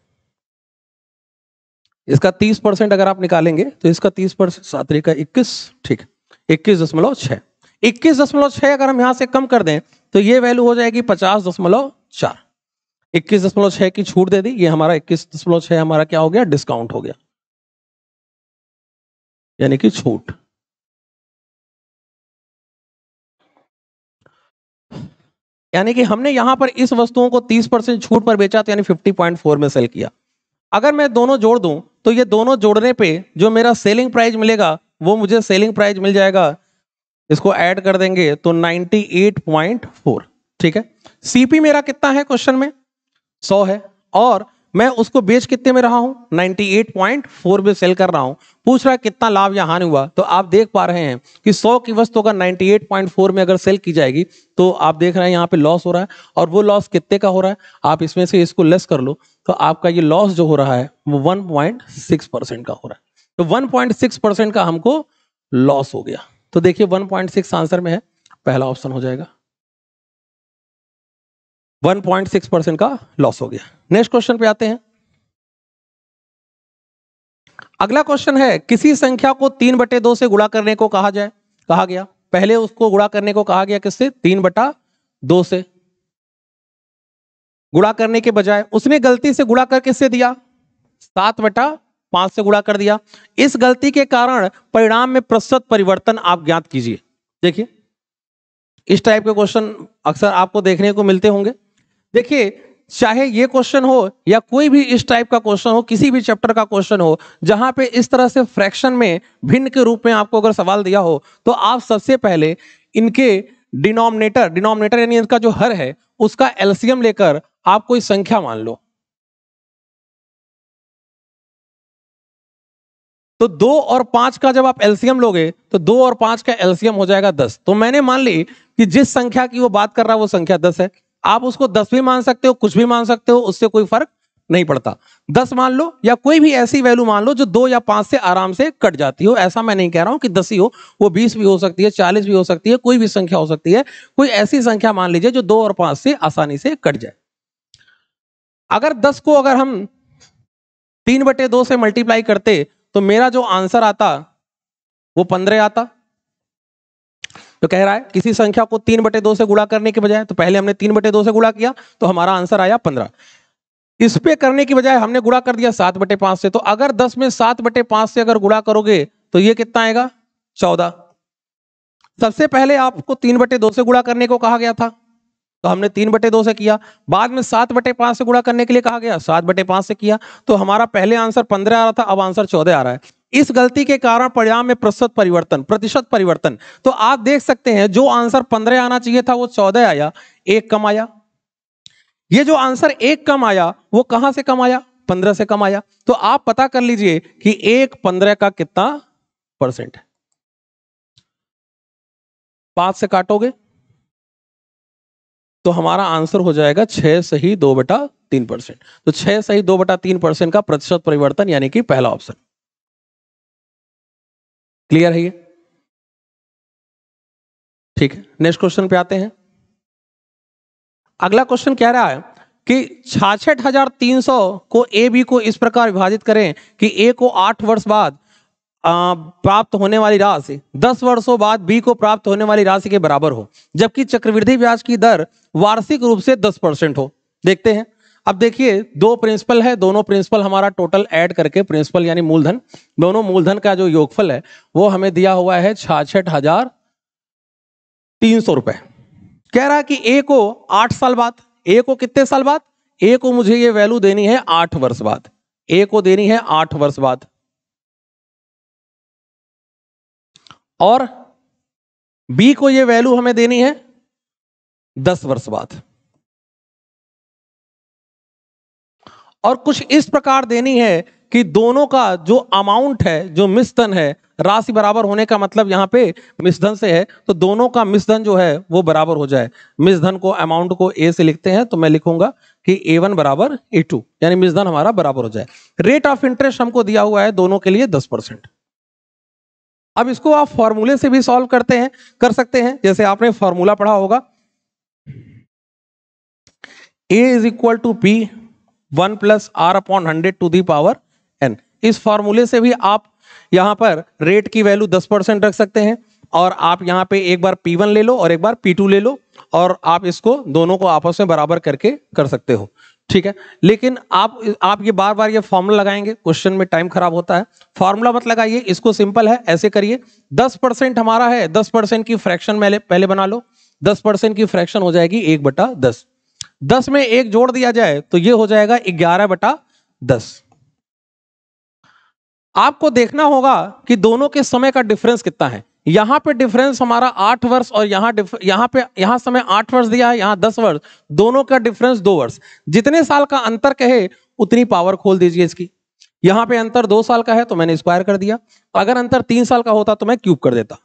इसका 30% अगर आप निकालेंगे तो इसका 30%, 7 का 21, ठीक है, 21.6। 21.6 अगर हम यहां से कम कर दें तो ये वैल्यू हो जाएगी 50.4। 21.6 की छूट दे दी, ये हमारा 21.6 हमारा क्या हो गया, डिस्काउंट हो गया, यानी कि छूट। यानी कि हमने यहां पर इस वस्तुओं को 30% छूट पर बेचा, तो यानी 50.4 में सेल किया। अगर मैं दोनों जोड़ दूं तो ये दोनों जोड़ने पे जो मेरा सेलिंग प्राइस मिलेगा वो मुझे सेलिंग प्राइस मिल जाएगा, इसको ऐड कर देंगे तो 98.4, ठीक है। सीपी मेरा कितना है क्वेश्चन में, 100 है, और मैं उसको बेच कितने में रहा हूं, 98.4 में सेल कर रहा हूं। पूछ रहा है कितना लाभ या हानि हुआ, तो आप देख पा रहे हैं कि 100 की वस्तु का 98.4 में अगर सेल की जाएगी तो आप देख रहे हैं यहाँ पे लॉस हो रहा है, और वो लॉस कितने का हो रहा है, आप इसमें से इसको लेस कर लो तो आपका ये लॉस जो हो रहा है वो 1.6% का हो रहा है, तो 1.6% का हमको लॉस हो गया। तो देखिए 1.6 आंसर में है, पहला ऑप्शन हो जाएगा, 1.6% का लॉस हो गया। नेक्स्ट क्वेश्चन पे आते हैं। अगला क्वेश्चन है, किसी संख्या को 3/2 से गुणा करने को कहा गया। पहले उसको गुणा करने को कहा गया किससे, 3/2 से। गुणा करने के बजाय उसने गलती से गुणा कर किससे दिया, 7/5 से गुणा कर दिया। इस गलती के कारण परिणाम में प्रतिशत परिवर्तन आप ज्ञात कीजिए। देखिए इस टाइप के क्वेश्चन अक्सर आपको देखने को मिलते होंगे। देखिए चाहे ये क्वेश्चन हो या कोई भी इस टाइप का क्वेश्चन हो, किसी भी चैप्टर का क्वेश्चन हो, जहां पे इस तरह से फ्रैक्शन में भिन्न के रूप में आपको अगर सवाल दिया हो, तो आप सबसे पहले इनके डिनोमिनेटर यानी इनका जो हर है उसका एलसीएम लेकर आप कोई संख्या मान लो। तो 2 और 5 का जब आप एलसीएम लोगे तो 2 और 5 का एलसीएम हो जाएगा 10। तो मैंने मान ली कि जिस संख्या की वो बात कर रहा है वो संख्या 10 है। आप उसको 10 भी मान सकते हो, कुछ भी मान सकते हो, उससे कोई फर्क नहीं पड़ता। 10 मान लो या कोई भी ऐसी वैल्यू मान लो जो 2 या 5 से आराम से कट जाती हो। ऐसा मैं नहीं कह रहा हूं कि 10 ही हो, वो 20 भी हो सकती है, 40 भी हो सकती है, कोई भी संख्या हो सकती है। कोई ऐसी संख्या मान लीजिए जो 2 और 5 से आसानी से कट जाए। अगर 10 को अगर हम 3/2 से मल्टीप्लाई करते तो मेरा जो आंसर आता वो 15 आता। तो कह रहा है किसी संख्या को 3/2 से गुणा करने के बजाय, तो पहले हमने 3/2 से गुणा किया तो हमारा आंसर आया 15। इस पे करने की बजाय हमने गुणा कर दिया 7/5 से। तो अगर 10 में 7/5 से अगर गुणा करोगे तो ये कितना आएगा, 14। सबसे पहले आपको 3/2 से गुणा करने को कहा गया था, तो हमने 3/2 से किया। बाद में 7/5 से गुणा करने के लिए कहा गया, 7/5 से किया। तो हमारा पहले आंसर 15 आ रहा था, अब आंसर 14 आ रहा है। इस गलती के कारण परिणाम में प्रतिशत परिवर्तन। तो आप देख सकते हैं जो आंसर 15 आना चाहिए था वो 14 आया, 1 कम आया। ये जो आंसर 1 कम आया वो कहां से कम आया, 15 से कम आया। तो आप पता कर लीजिए कि 1 15 का कितना परसेंट है। 5 से काटोगे तो हमारा आंसर हो जाएगा 6 सही 2/3%। तो 6 सही 2/3% का प्रतिशत परिवर्तन, यानी कि पहला ऑप्शन। क्लियर है ये, ठीक है। नेक्स्ट क्वेश्चन पे आते हैं। अगला क्वेश्चन कह रहा है कि 66,300 को ए बी को इस प्रकार विभाजित करें कि ए को 8 वर्ष बाद प्राप्त होने वाली राशि 10 वर्षों बाद बी को प्राप्त होने वाली राशि के बराबर हो, जबकि चक्रवृद्धि ब्याज की दर वार्षिक रूप से 10% हो। देखते हैं। अब देखिए दो प्रिंसिपल है, दोनों प्रिंसिपल हमारा टोटल ऐड करके, प्रिंसिपल यानी मूलधन, दोनों मूलधन का जो योगफल है वो हमें दिया हुआ है 66,000 300 रुपए। कह रहा है कि ए को 8 साल बाद, ए को कितने साल बाद, ए को मुझे ये वैल्यू देनी है 8 वर्ष बाद, ए को देनी है 8 वर्ष बाद, और बी को ये वैल्यू हमें देनी है 10 वर्ष बाद। और कुछ इस प्रकार देनी है कि दोनों का जो अमाउंट है, जो मिश्रधन है, राशि बराबर होने का मतलब यहां पे मिश्रधन से है, तो दोनों का मिश्रधन जो है वो बराबर हो जाए। मिश्रधन को, अमाउंट को ए से लिखते हैं, तो मैं लिखूंगा कि A1 बराबर A2, यानी मिश्रधन हमारा बराबर हो जाए। रेट ऑफ इंटरेस्ट हमको दिया हुआ है दोनों के लिए 10%। अब इसको आप फॉर्मूले से भी सॉल्व कर सकते हैं। जैसे आपने फॉर्मूला पढ़ा होगा, A is equal to P 1 plus R upon 100 to the power N। इस फॉर्मूले से भी आप यहां पर रेट की वैल्यू 10% रख सकते हैं, और आप यहां पे एक बार P1 ले लो और एक बार P2 ले लो, और आप इसको दोनों को आपस में बराबर करके कर सकते हो, ठीक है। लेकिन आप ये बार बार ये फॉर्मूला लगाएंगे, क्वेश्चन में टाइम खराब होता है। फॉर्मूला मत लगाइए, इसको सिंपल है, ऐसे करिए। 10% हमारा है, 10% की फ्रैक्शन पहले बना लो। 10% की फ्रैक्शन हो जाएगी 1/10। 10 में 1 जोड़ दिया जाए तो ये हो जाएगा 11/10। आपको देखना होगा कि दोनों के समय का डिफरेंस कितना है। यहां पे डिफरेंस हमारा 8 वर्ष, और यहां समय 8 वर्ष दिया है, यहां 10 वर्ष, दोनों का डिफरेंस 2 वर्ष। जितने साल का अंतर कहे उतनी पावर खोल दीजिए इसकी। यहां पे अंतर 2 साल का है तो मैंने स्क्वायर कर दिया, अगर अंतर 3 साल का होता तो मैं क्यूब कर देता,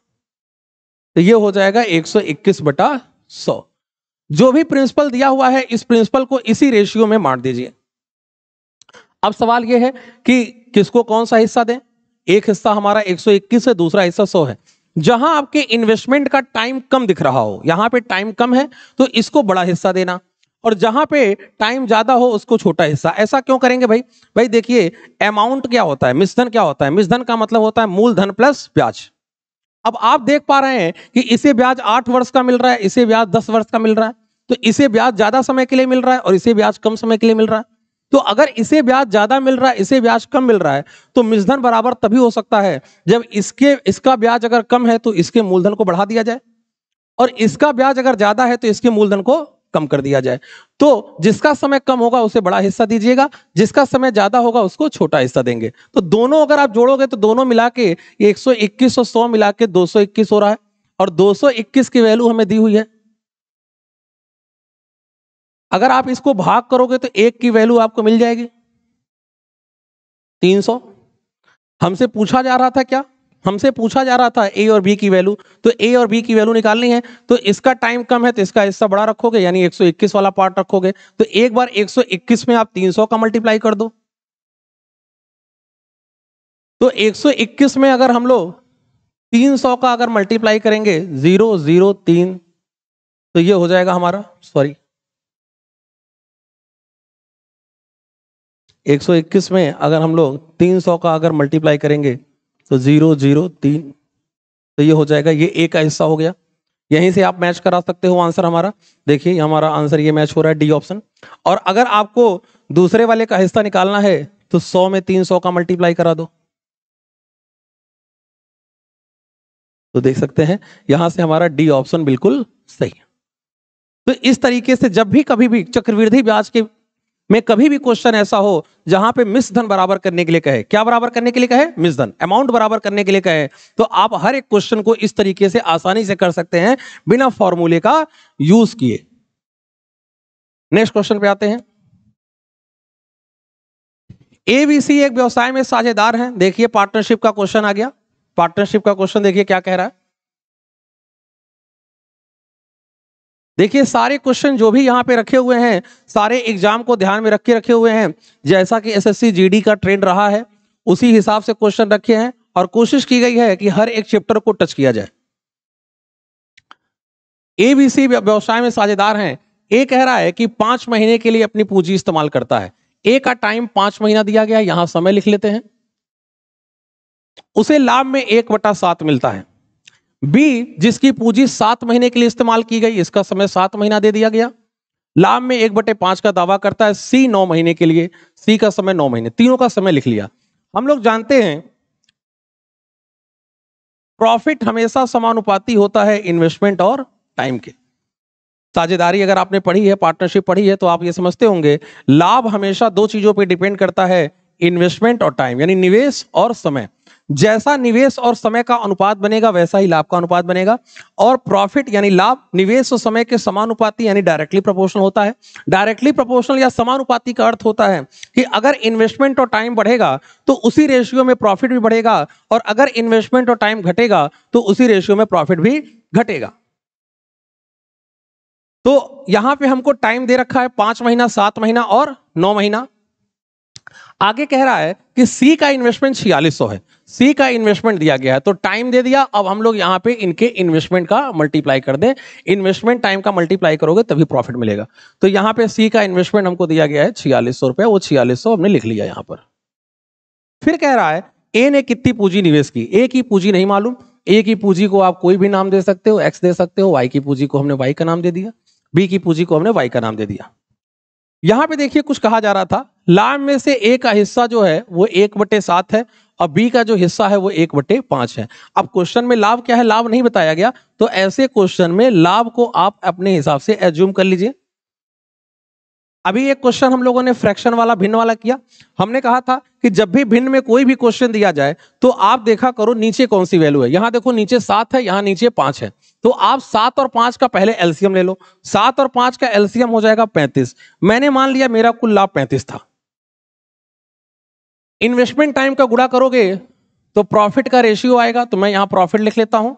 तो ये हो जाएगा 121/100। जो भी प्रिंसिपल दिया हुआ है, इस प्रिंसिपल को इसी रेशियो में बांट दीजिए। अब सवाल यह है कि किसको कौन सा हिस्सा दें। एक हिस्सा हमारा 121 है, दूसरा हिस्सा 100 है। जहां आपके इन्वेस्टमेंट का टाइम कम दिख रहा हो, यहां पे टाइम कम है तो इसको बड़ा हिस्सा देना, और जहां पे टाइम ज्यादा हो उसको छोटा हिस्सा। ऐसा क्यों करेंगे भाई देखिए, अमाउंट क्या होता है, मिश्रधन क्या होता है, मिश्रधन का मतलब होता है मूलधन प्लस ब्याज। अब आप देख पा रहे हैं कि इसे ब्याज 8 वर्ष का मिल रहा है, इसे ब्याज 10 वर्ष का मिल रहा है, तो इसे ब्याज ज्यादा समय के लिए मिल रहा है और इसे ब्याज कम समय के लिए मिल रहा है। तो अगर इसे ब्याज ज्यादा मिल रहा है, इसे ब्याज कम मिल रहा है, तो मिश्रधन बराबर तभी हो सकता है जब इसका ब्याज अगर कम है तो इसके मूलधन को बढ़ा दिया जाए, और इसका ब्याज अगर ज्यादा है तो इसके मूलधन को कम कर दिया जाए। तो जिसका समय कम होगा उसे बड़ा हिस्सा दीजिएगा, जिसका समय ज्यादा होगा उसको छोटा हिस्सा देंगे। तो दोनों अगर आप जोड़ोगे तो दोनों मिला के 121 और 100 मिला के 221 हो रहा है, और 221 की वैल्यू हमें दी हुई है। अगर आप इसको भाग करोगे तो 1 की वैल्यू आपको मिल जाएगी 300। हमसे पूछा जा रहा था क्या, हमसे पूछा जा रहा था ए और बी की वैल्यू, तो ए और बी की वैल्यू निकालनी है। तो इसका टाइम कम है तो इसका हिस्सा बड़ा रखोगे, यानी 121 वाला पार्ट रखोगे। तो एक बार 121 में आप 300 का मल्टीप्लाई कर दो, तो 121 में अगर हम लोग 300 का अगर मल्टीप्लाई करेंगे 003, तो ये हो जाएगा हमारा, सॉरी 121 में अगर हम लोग 300 का अगर मल्टीप्लाई करेंगे तो 003, तो ये हो जाएगा, ये ए का हिस्सा हो गया। यहीं से आप मैच करा सकते हो आंसर हमारा। देखिए हमारा आंसर ये मैच हो रहा है, डी ऑप्शन। और अगर आपको दूसरे वाले का हिस्सा निकालना है तो 100 में 300 का मल्टीप्लाई करा दो, तो देख सकते हैं यहां से हमारा डी ऑप्शन बिल्कुल सही है। तो इस तरीके से जब भी कभी भी चक्रवृद्धि ब्याज के में कभी भी क्वेश्चन ऐसा हो जहां पे मिश्रधन बराबर करने के लिए कहे, क्या बराबर करने के लिए कहे, मिश्रधन अमाउंट बराबर करने के लिए कहे, तो आप हर एक क्वेश्चन को इस तरीके से आसानी से कर सकते हैं बिना फॉर्मूले का यूज किए। नेक्स्ट क्वेश्चन पे आते हैं। एबीसी एक व्यवसाय में साझेदार हैं। देखिए पार्टनरशिप का क्वेश्चन आ गया। पार्टनरशिप का क्वेश्चन देखिए क्या कह रहा है। देखिए सारे क्वेश्चन जो भी यहाँ पे रखे हुए हैं, सारे एग्जाम को ध्यान में रख के रखे हुए हैं। जैसा कि एसएससी जीडी का ट्रेंड रहा है उसी हिसाब से क्वेश्चन रखे हैं, और कोशिश की गई है कि हर एक चैप्टर को टच किया जाए। एबीसी व्यवसाय में साझेदार हैं। ए कह रहा है कि 5 महीने के लिए अपनी पूंजी इस्तेमाल करता है। ए का टाइम 5 महीना दिया गया, यहां समय लिख लेते हैं। उसे लाभ में 1/7 मिलता है। बी जिसकी पूंजी 7 महीने के लिए इस्तेमाल की गई, इसका समय 7 महीना दे दिया गया, लाभ में 1/5 का दावा करता है। सी 9 महीने के लिए, सी का समय 9 महीने, तीनों का समय लिख लिया। हम लोग जानते हैं प्रॉफिट हमेशा समानुपाती होता है इन्वेस्टमेंट और टाइम के। साझेदारी अगर आपने पढ़ी है, पार्टनरशिप पढ़ी है, तो आप ये समझते होंगे लाभ हमेशा दो चीजों पे डिपेंड करता है, इन्वेस्टमेंट और टाइम, यानी निवेश और समय। जैसा निवेश और समय का अनुपात बनेगा वैसा ही लाभ का अनुपात बनेगा। और प्रॉफिट यानी लाभ निवेश और समय के समानुपाती यानी डायरेक्टली प्रोपोर्शनल होता है। डायरेक्टली प्रोपोर्शनल या समानुपाती का अर्थ होता है कि अगर इन्वेस्टमेंट और टाइम बढ़ेगा तो उसी रेशियो में प्रॉफिट भी बढ़ेगा, और अगर इन्वेस्टमेंट और टाइम घटेगा तो उसी रेशियो में प्रॉफिट भी घटेगा। तो यहां पे हमको टाइम दे रखा है 5 महीना, 7 महीना और 9 महीना। आगे कह रहा है कि सी का इन्वेस्टमेंट 4600 है, सी का इन्वेस्टमेंट दिया गया है, तो टाइम दे दिया। अब हम लोग यहां पे इनके इन्वेस्टमेंट का मल्टीप्लाई कर दें, इन्वेस्टमेंट टाइम का मल्टीप्लाई करोगे तभी प्रॉफिट मिलेगा। तो यहां पे सी का इन्वेस्टमेंट हमको दिया गया है 4600 रुपए, वो 4600 हमने लिख लिया यहां पर। फिर कह रहा है ए ने कितनी पूंजी निवेश की, ए की पूंजी नहीं मालूम, ए की पूंजी को आप कोई भी नाम दे सकते हो, एक्स दे सकते हो, वाई की पूंजी को हमने वाई का नाम दे दिया, बी की पूंजी को हमने वाई का नाम दे दिया। यहां पे देखिए कुछ कहा जा रहा था, लाभ में से ए का हिस्सा जो है वो 1/7 है और बी का जो हिस्सा है वो 1/5 है। अब क्वेश्चन में लाभ क्या है, लाभ नहीं बताया गया, तो ऐसे क्वेश्चन में लाभ को आप अपने हिसाब से एज्यूम कर लीजिए। अभी एक क्वेश्चन हम लोगों ने फ्रैक्शन वाला, भिन्न वाला किया। हमने कहा था कि जब भी भिन्न में कोई भी क्वेश्चन दिया जाए तो आप देखा करो नीचे कौन सी वैल्यू है। यहां देखो नीचे 7 है, यहां नीचे 5 है, तो आप 7 और 5 का पहले एलसीएम ले लो। 7 और 5 का एलसीएम हो जाएगा 35। मैंने मान लिया मेरा कुल लाभ 35 था। इन्वेस्टमेंट टाइम का गुणा करोगे तो प्रॉफिट का रेशियो आएगा, तो मैं यहां प्रॉफिट लिख लेता हूं।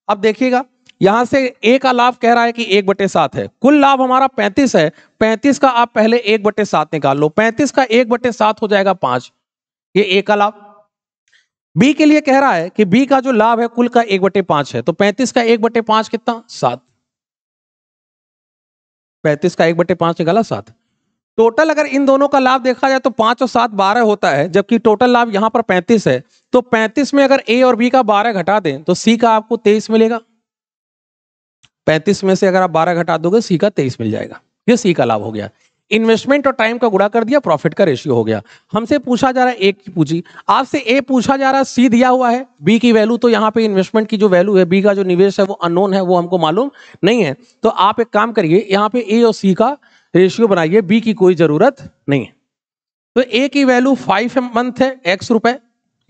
अब देखिएगा यहां से ए का लाभ कह रहा है कि 1/7 है, कुल लाभ हमारा 35 है, 35 का आप पहले 1/7 निकाल लो, 35 का 1/7 हो जाएगा 5, ये ए का लाभ। बी के लिए कह रहा है कि बी का जो लाभ है कुल का 1/5 है, तो 35 का 1/5 कितना, 7, 35 का 1/5 निकाला 7। टोटल अगर इन दोनों का लाभ देखा जाए तो 5 और 7 12 होता है, जबकि टोटल लाभ यहां पर 35 है। तो 35 में अगर ए और बी का 12 घटा दें तो सी का आपको 23 मिलेगा। 35 में से अगर आप 12 घटा दोगे सी का 23 मिल जाएगा, ये सी का लाभ हो गया। इन्वेस्टमेंट और टाइम का गुणा कर दिया, प्रॉफिट का रेशियो हो गया। हमसे पूछा जा रहा है ए की पूंजी, आपसे ए पूछा जा रहा है, सी दिया हुआ है, बी की वैल्यू, तो यहाँ पे इन्वेस्टमेंट की जो वैल्यू है, बी का जो निवेश है वो अननोन है, वो हमको मालूम नहीं है। तो आप एक काम करिए, यहाँ पे ए और सी का रेशियो बनाइए, बी की कोई जरूरत नहीं है। तो ए की वैल्यू 5 मंथ है, x रुपए,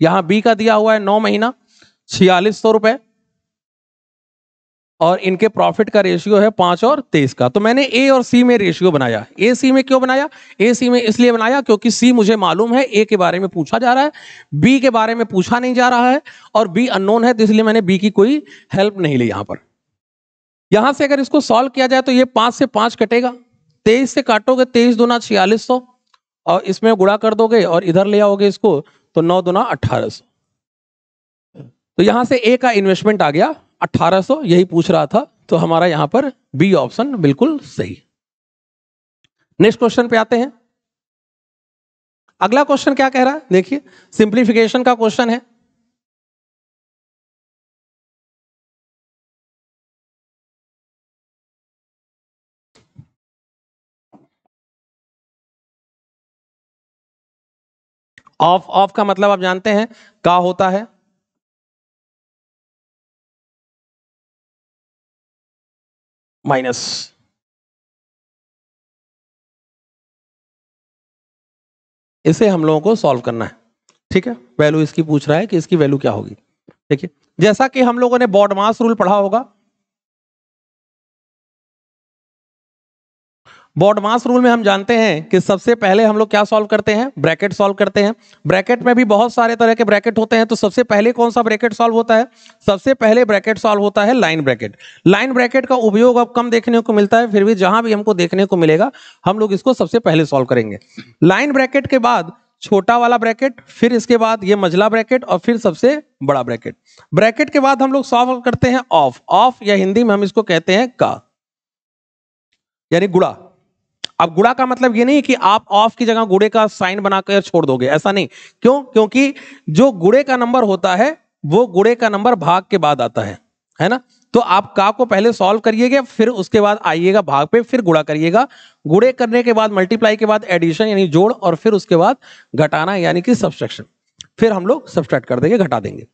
यहां बी का दिया हुआ है 9 महीना 4600 रुपए, और इनके प्रॉफिट का रेशियो है 5 और 23 का। तो मैंने ए और सी में रेशियो बनाया। ए सी में क्यों बनाया, ए सी में इसलिए बनाया क्योंकि सी मुझे मालूम है, ए के बारे में पूछा जा रहा है, बी के बारे में पूछा नहीं जा रहा है, और बी अननोन है, तो इसलिए मैंने बी की कोई हेल्प नहीं ली। यहां पर यहां से अगर इसको सॉल्व किया जाए तो ये 5 से 5 कटेगा, 23 से काटोगे, 23 दूना 4600, और इसमें गुणा कर दोगे और इधर ले आओगे इसको, तो 9 दूना 1800। तो यहां से ए का इन्वेस्टमेंट आ गया 1800, यही पूछ रहा था, तो हमारा यहां पर बी ऑप्शन बिल्कुल सही। नेक्स्ट क्वेश्चन पे आते हैं। अगला क्वेश्चन क्या कह रहा है, देखिए सिंप्लीफिकेशन का क्वेश्चन है। ऑफ, ऑफ का मतलब आप जानते हैं का होता है, माइनस। इसे हम लोगों को सॉल्व करना है, ठीक है। वैल्यू इसकी पूछ रहा है कि इसकी वैल्यू क्या होगी। देखिए जैसा कि हम लोगों ने बॉडमास रूल पढ़ा होगा, बॉडमास रूल में हम जानते हैं कि सबसे पहले हम लोग क्या सॉल्व करते हैं, ब्रैकेट सॉल्व करते हैं। ब्रैकेट में भी बहुत सारे तरह के ब्रैकेट होते हैं, तो सबसे पहले कौन सा ब्रैकेट सॉल्व होता है, सबसे पहले ब्रैकेट सॉल्व होता है लाइन ब्रैकेट। लाइन ब्रैकेट का उपयोग अब कम देखने को मिलता है, फिर भी जहां भी हमको देखने को मिलेगा हम लोग इसको सबसे पहले सॉल्व करेंगे। लाइन ब्रैकेट के बाद छोटा वाला ब्रैकेट, फिर इसके बाद ये मझला ब्रैकेट, और फिर सबसे बड़ा ब्रैकेट। ब्रैकेट के बाद हम लोग सॉल्व करते हैं ऑफ, ऑफ या हिंदी में हम इसको कहते हैं का, यानी गुणा। अब गुणा का मतलब ये नहीं कि आप ऑफ की जगह गुणे का साइन बनाकर छोड़ दोगे, ऐसा नहीं। क्यों, क्योंकि जो गुणे का नंबर होता है वो गुणे का नंबर भाग के बाद आता है ना। तो आप का को पहले सॉल्व करिएगा, फिर उसके बाद आइएगा भाग पे, फिर गुणा करिएगा। गुणे करने के बाद मल्टीप्लाई के बाद एडिशन यानी जोड़, और फिर उसके बाद घटाना यानी कि सब्सट्रैक्शन। फिर हम लोग सब्सट्रैक्ट कर देंगे, घटा देंगे।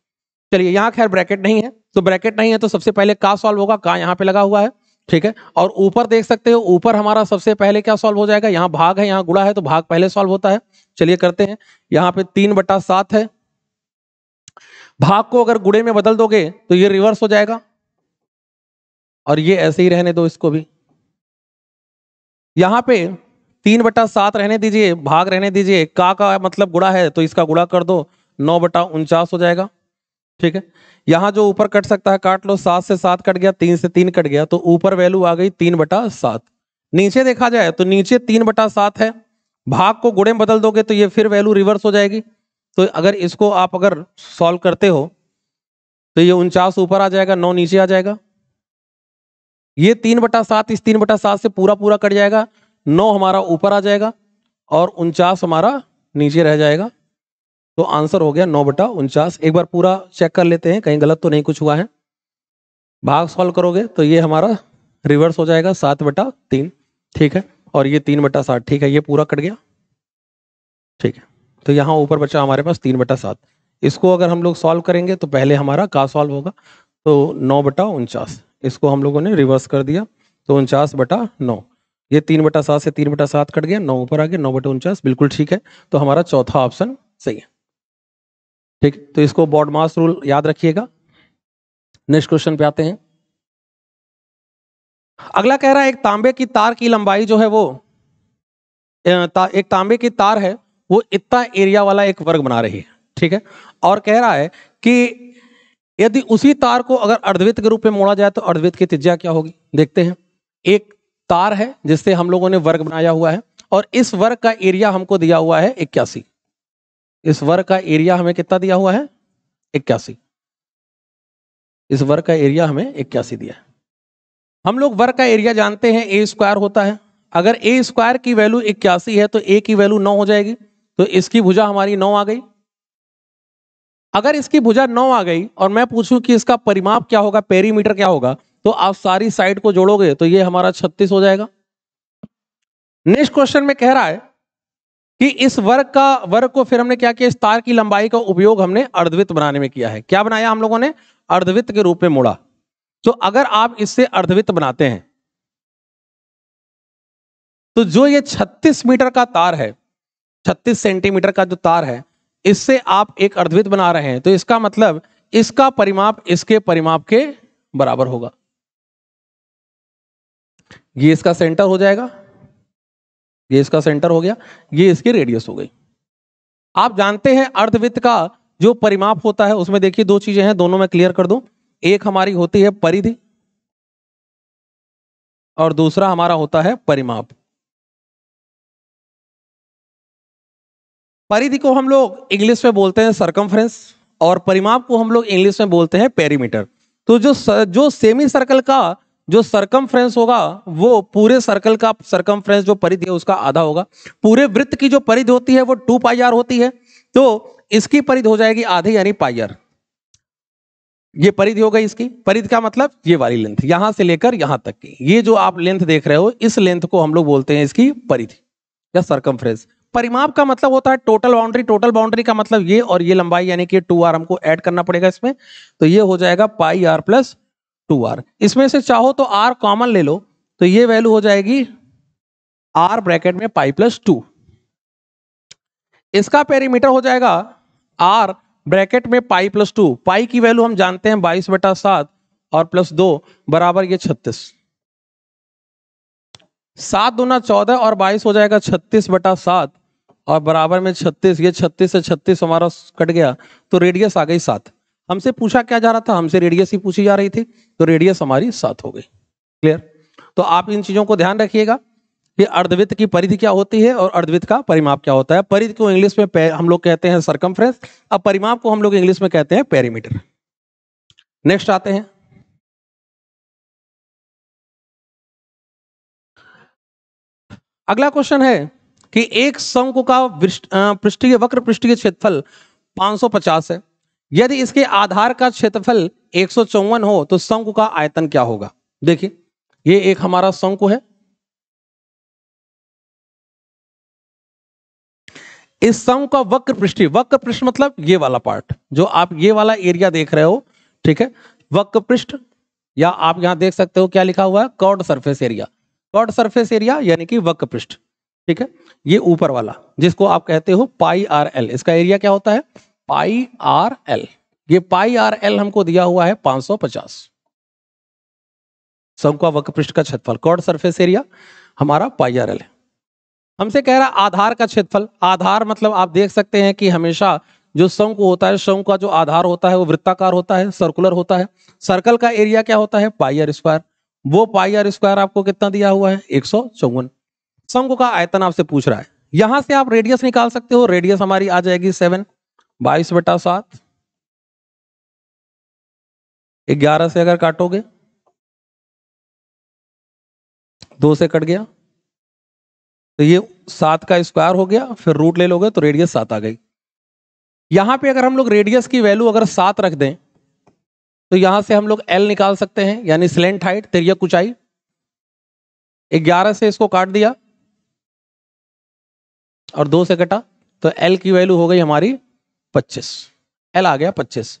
चलिए यहां खैर ब्रैकेट नहीं है, तो ब्रैकेट नहीं है तो सबसे पहले का सॉल्व होगा, का यहां पे लगा हुआ है। ठीक है। और ऊपर देख सकते हो, ऊपर हमारा सबसे पहले क्या सॉल्व हो जाएगा, यहाँ भाग है यहाँ गुणा है, तो भाग पहले सॉल्व होता है। चलिए करते हैं। यहाँ पे 3/7 है, भाग को अगर गुणे में बदल दोगे तो ये रिवर्स हो जाएगा, और ये ऐसे ही रहने दो इसको भी। यहाँ पे 3/7 रहने दीजिए, भाग रहने दीजिए, का मतलब गुणा है तो इसका गुणा कर दो, 9/49 हो जाएगा। ठीक है, यहाँ जो ऊपर कट सकता है काट लो, 7 से 7 कट गया, 3 से 3 कट गया, तो ऊपर वैल्यू आ गई 3/7। नीचे देखा जाए तो नीचे 3/7 है, भाग को गुणे में बदल दोगे तो ये फिर वैल्यू रिवर्स हो जाएगी। तो अगर इसको आप अगर सॉल्व करते हो तो ये 49 ऊपर आ जाएगा, 9 नीचे आ जाएगा। ये 3/7 इस 3/7 से पूरा पूरा कट जाएगा, 9 हमारा ऊपर आ जाएगा और 49 हमारा नीचे रह जाएगा। तो आंसर हो गया 9/49। एक बार पूरा चेक कर लेते हैं कहीं गलत तो नहीं कुछ हुआ है। भाग सॉल्व करोगे तो ये हमारा रिवर्स हो जाएगा 7/3। ठीक है, और ये 3/7। ठीक है, ये पूरा कट गया। ठीक है, तो यहाँ ऊपर बचा हमारे पास 3/7। इसको अगर हम लोग सॉल्व करेंगे तो पहले हमारा का सॉल्व होगा, तो 9/49। इसको हम लोगों ने रिवर्स कर दिया, तो 49/9। ये 3/7 से 3/7 कट गया, 9 ऊपर आ गया, 9/49 बिल्कुल ठीक है। तो हमारा चौथा ऑप्शन सही है। ठीक, तो इसको बॉड मास रूल याद रखिएगा। नेक्स्ट क्वेश्चन पे आते हैं। अगला कह रहा है एक तांबे की तार की लंबाई जो है वो एक तांबे की तार है वो इतना एरिया वाला एक वर्ग बना रही है। ठीक है, और कह रहा है कि यदि उसी तार को अगर अर्धवृत्त के रूप में मोड़ा जाए तो अर्धवृत्त की त्रिज्या क्या होगी। देखते हैं, एक तार है जिससे हम लोगों ने वर्ग बनाया हुआ है, और इस वर्ग का एरिया हमको दिया हुआ है 81। इस वर्ग का एरिया हमें कितना दिया हुआ है, 81। इस वर्ग का एरिया हमें 81 दिया है। हम लोग वर्ग का एरिया जानते हैं ए स्क्वायर होता है। अगर ए स्क्वायर की वैल्यू 81 है तो ए की वैल्यू 9 हो जाएगी, तो इसकी भुजा हमारी 9 आ गई। अगर इसकी भुजा 9 आ गई और मैं पूछूं कि इसका परिमाप क्या होगा, पेरीमीटर क्या होगा, तो आप सारी साइड को जोड़ोगे तो ये हमारा 36 हो जाएगा। नेक्स्ट क्वेश्चन में कह रहा है कि इस वर्ग को फिर हमने क्या किया, इस तार की लंबाई का उपयोग हमने अर्धवृत्त बनाने में किया है। क्या बनाया हम लोगों ने, अर्धवृत्त के रूप में मोड़ा। तो अगर आप इससे अर्धवृत्त बनाते हैं तो जो ये 36 मीटर का तार है, 36 सेंटीमीटर का जो तार है, इससे आप एक अर्धवृत्त बना रहे हैं, तो इसका मतलब इसका परिमाप इसके परिमाप के बराबर होगा। ये इसका सेंटर हो जाएगा, ये इसका सेंटर हो गया, ये इसकी रेडियस हो गई। आप जानते हैं अर्धवृत्त का जो परिमाप होता है उसमें देखिए दो चीजें हैं, दोनों में क्लियर कर दूं। एक हमारी होती है परिधि और दूसरा हमारा होता है परिमाप। परिधि को हम लोग इंग्लिश में बोलते हैं सरकमफ्रेंस और परिमाप को हम लोग इंग्लिश में बोलते हैं पेरीमीटर। तो जो सेमी सर्कल का जो सरकमफ्रेंस होगा वो पूरे सर्कल का सरकमफ्रेंस जो परिधि है उसका आधा होगा। पूरे वृत्त की जो परिधि होती है वो 2πr होती है, तो इसकी परिधि हो जाएगी आधी यानी πr। ये परिधि हो गई इसकी। परिधि का मतलब ये वाली लेंथ, यहां से लेकर यहां तक की, ये जो आप लेंथ देख रहे हो इस लेंथ को हम लोग बोलते हैं इसकी परिधि या सरकमफ्रेंस। परिमाप का मतलब होता है टोटल बाउंड्री। टोटल बाउंड्री का मतलब ये और ये लंबाई यानी कि 2r हमको ऐड करना पड़ेगा इसमें, तो ये हो जाएगा πr + 2r। इसमें से चाहो तो r कॉमन ले लो, तो ये वैल्यू हो जाएगी r ब्रैकेट में π + 2। इसका पेरीमीटर हो जाएगा r ब्रैकेट में π + 2। पाई की वैल्यू हम जानते हैं 22/7 और +2 बराबर ये 36। 7 दूना 14 और 22 हो जाएगा 36/7 और बराबर में 36। ये 36 से 36 हमारा कट गया, तो रेडियस आ गई 7। हमसे पूछा क्या जा रहा था, हमसे रेडियस ही पूछी जा रही थी, तो रेडियस हमारी 7 हो गई। क्लियर। तो आप इन चीजों को ध्यान रखिएगा कि अर्धवृत्त की परिधि क्या होती है और अर्धवृत्त का परिमाप क्या होता है। परिधि को इंग्लिश में हम लोग कहते हैं सरकमफ्रेंस, अब परिमाप को हम लोग इंग्लिश में कहते हैं पेरीमीटर। नेक्स्ट आते हैं। अगला क्वेश्चन है कि एक शंकु का पृष्ठीय वक्र पृष्ठीय क्षेत्रफल 550 है। यदि इसके आधार का क्षेत्रफल 154 हो तो शंकु का आयतन क्या होगा। देखिए, ये एक हमारा शंकु है। इस शंकु का वक्र पृष्ठ मतलब ये वाला पार्ट जो आप ये वाला एरिया देख रहे हो, ठीक है। वक्र पृष्ठ या आप यहां देख सकते हो क्या लिखा हुआ है, curved surface area. Curved surface area यानी कि वक्र पृष्ठ, ठीक है। ये ऊपर वाला जिसको आप कहते हो पाई आर एल, इसका एरिया क्या होता है, पाई आर एल। ये पाई आर एल हमको दिया हुआ है 550, सबका वक्र पृष्ठ का क्षेत्रफल, कर्व्ड सरफेस एरिया हमारा पाई आर एल है। हमसे कह रहा आधार का क्षेत्रफल। आधार मतलब आप देख सकते हैं कि हमेशा जो शंकु होता है, शंकु का जो आधार होता है वो वृत्ताकार होता है, सर्कुलर होता है। सर्कल का एरिया क्या होता है, पाई आर स्क्वायर। वो पाई आर स्क्वायर आपको कितना दिया हुआ है, 154। शंकु का आयतन आपसे पूछ रहा है। यहां से आप रेडियस निकाल सकते हो। रेडियस हमारी आ जाएगी 7, 22/7। 11 से अगर काटोगे 2 से कट गया तो ये 7 का स्क्वायर हो गया, फिर रूट ले लोगे तो रेडियस 7 आ गई। यहां पे अगर हम लोग रेडियस की वैल्यू अगर 7 रख दें तो यहां से हम लोग एल निकाल सकते हैं, यानी स्लेंट हाइट, तिर्यक ऊंचाई। 11 से इसको काट दिया और 2 से कटा तो एल की वैल्यू हो गई हमारी 25। एल आ गया 25।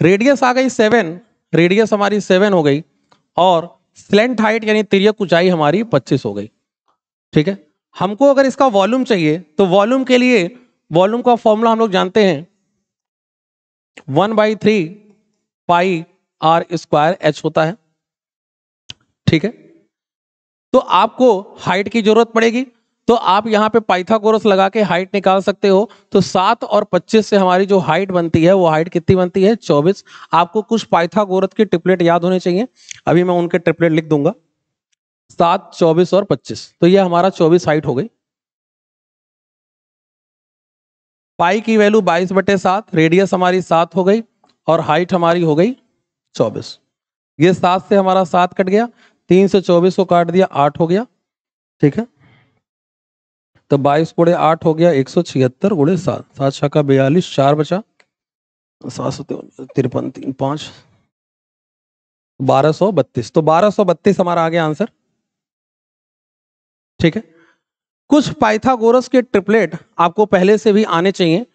रेडियस आ गई 7, रेडियस हमारी 7 हो गई और स्लेंट हाइट यानी तिर्यक ऊंचाई हमारी 25 हो गई, ठीक है। हमको अगर इसका वॉल्यूम चाहिए तो वॉल्यूम के लिए वॉल्यूम का फॉर्मूला हम लोग जानते हैं, 1/3 पाई आर स्क्वायर एच होता है, ठीक है। तो आपको हाइट की जरूरत पड़ेगी तो आप यहां पे पाइथागोरस लगा के हाइट निकाल सकते हो। तो 7 और 25 से हमारी जो हाइट बनती है वो हाइट कितनी बनती है, 24। आपको कुछ पाइथागोरस की ट्रिपलेट याद होने चाहिए, अभी मैं उनके ट्रिपलेट लिख दूंगा। 7, 24 और 25, तो ये हमारा 24 हाइट हो गई। पाई की वैल्यू 22/7, रेडियस हमारी 7 हो गई और हाइट हमारी हो गई 24। ये 7 से हमारा 7 कट गया, 3 से 24 को काट दिया, 8 हो गया, ठीक है। तो 22 × 8 हो गया 176 × 7, 7 छक्का 42, 4 बचा, 753, 3 5, 1232। तो 1232 हमारा आ गया आंसर, ठीक है। कुछ पाइथागोरस के ट्रिपलेट आपको पहले से भी आने चाहिए,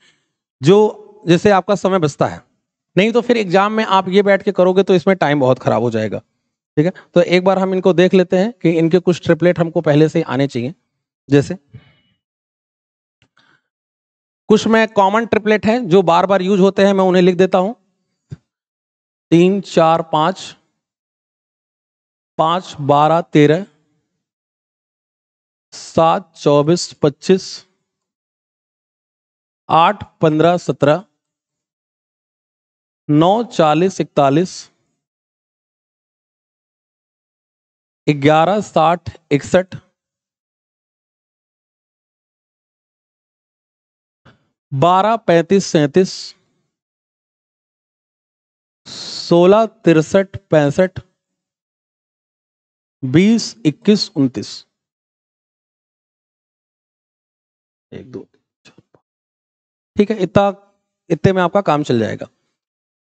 जो जैसे आपका समय बचता है, नहीं तो फिर एग्जाम में आप ये बैठ के करोगे तो इसमें टाइम बहुत खराब हो जाएगा, ठीक है। तो एक बार हम इनको देख लेते हैं कि इनके कुछ ट्रिपलेट हमको पहले से आने चाहिए। जैसे कुछ में कॉमन ट्रिपलेट हैं जो बार बार यूज होते हैं, मैं उन्हें लिख देता हूं। 3 4 5, 5 12 13, 7 24 25, 8 15 17, 9 40 41, 11 60 61, 12 35 37, 16 63 65, 20 21 29। 1 2 3 4 5, ठीक है। इतने में आपका काम चल जाएगा।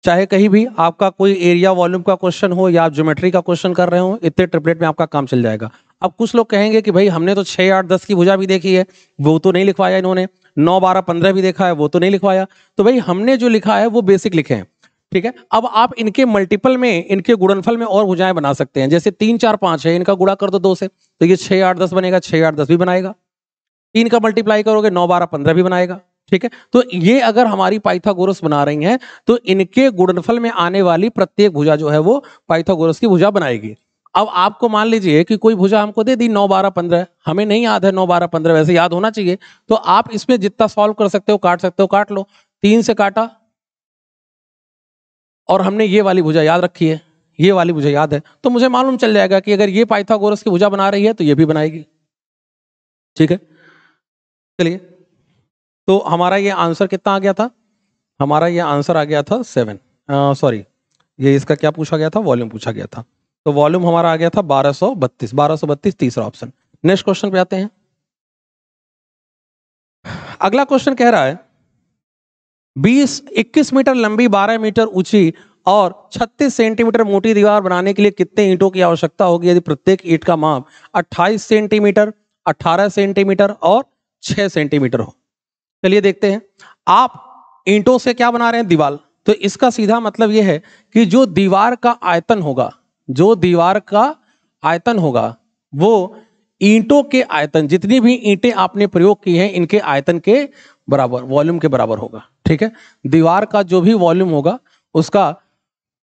चाहे कहीं भी आपका कोई एरिया वॉल्यूम का क्वेश्चन हो या आप ज्योमेट्री का क्वेश्चन कर रहे हो, इतने ट्रिपलेट में आपका काम चल जाएगा। अब कुछ लोग कहेंगे कि भाई हमने तो 6 8 10 की भुजा भी देखी है, वो तो नहीं लिखवाया इन्होंने, 9 12 15 भी देखा है, वो तो नहीं लिखवाया। तो भाई हमने जो लिखा है वो बेसिक लिखे हैं, ठीक है। अब आप इनके मल्टीपल में, इनके गुणनफल में और भुजाएं बना सकते हैं। जैसे 3 4 5 है, इनका गुणा कर दो 2 से, तो ये 6 8 10 बनेगा, 6 8 10 भी बनाएगा। 3 का मल्टीप्लाई करोगे 9 12 15 भी बनाएगा, ठीक है। तो ये अगर हमारी पाइथागोरस बना रही हैं तो इनके गुणनफल में आने वाली प्रत्येक भुजा जो है वो पाइथागोरस की भुजा बनाएगी। अब आपको मान लीजिए कि कोई भुजा हमको दे दी 9 12 15, हमें नहीं याद है 9 12 15, वैसे याद होना चाहिए। तो आप इसमें जितना सॉल्व कर सकते हो, काट सकते हो, काट लो। 3 से काटा और हमने ये वाली भुजा याद रखी है, ये वाली भुजा याद है, तो मुझे मालूम चल जाएगा कि अगर ये पाइथागोरस की भुजा बना रही है तो ये भी बनाएगी, ठीक है। चलिए, तो हमारा ये आंसर कितना आ गया था, हमारा ये आंसर आ गया था 7। सॉरी, ये इसका क्या पूछा गया था, वॉल्यूम पूछा गया था। तो वॉल्यूम हमारा आ गया था 1232, 1232 तीसरा ऑप्शन। नेक्स्ट क्वेश्चन पे आते हैं। अगला क्वेश्चन कह रहा है 21 मीटर लंबी, 12 मीटर ऊंची और 36 सेंटीमीटर मोटी दीवार बनाने के लिए कितने ईंटों की आवश्यकता होगी यदि प्रत्येक ईंट का माप 28 सेंटीमीटर, 18 सेंटीमीटर और 6 सेंटीमीटर हो। चलिए देखते हैं। आप ईंटों से क्या बना रहे हैं, दीवार। तो इसका सीधा मतलब यह है कि जो दीवार का आयतन होगा, जो दीवार का आयतन होगा वो ईंटों के आयतन, जितनी भी ईंटें आपने प्रयोग की हैं इनके आयतन के बराबर, वॉल्यूम के बराबर होगा। ठीक है, दीवार का जो भी वॉल्यूम होगा उसका,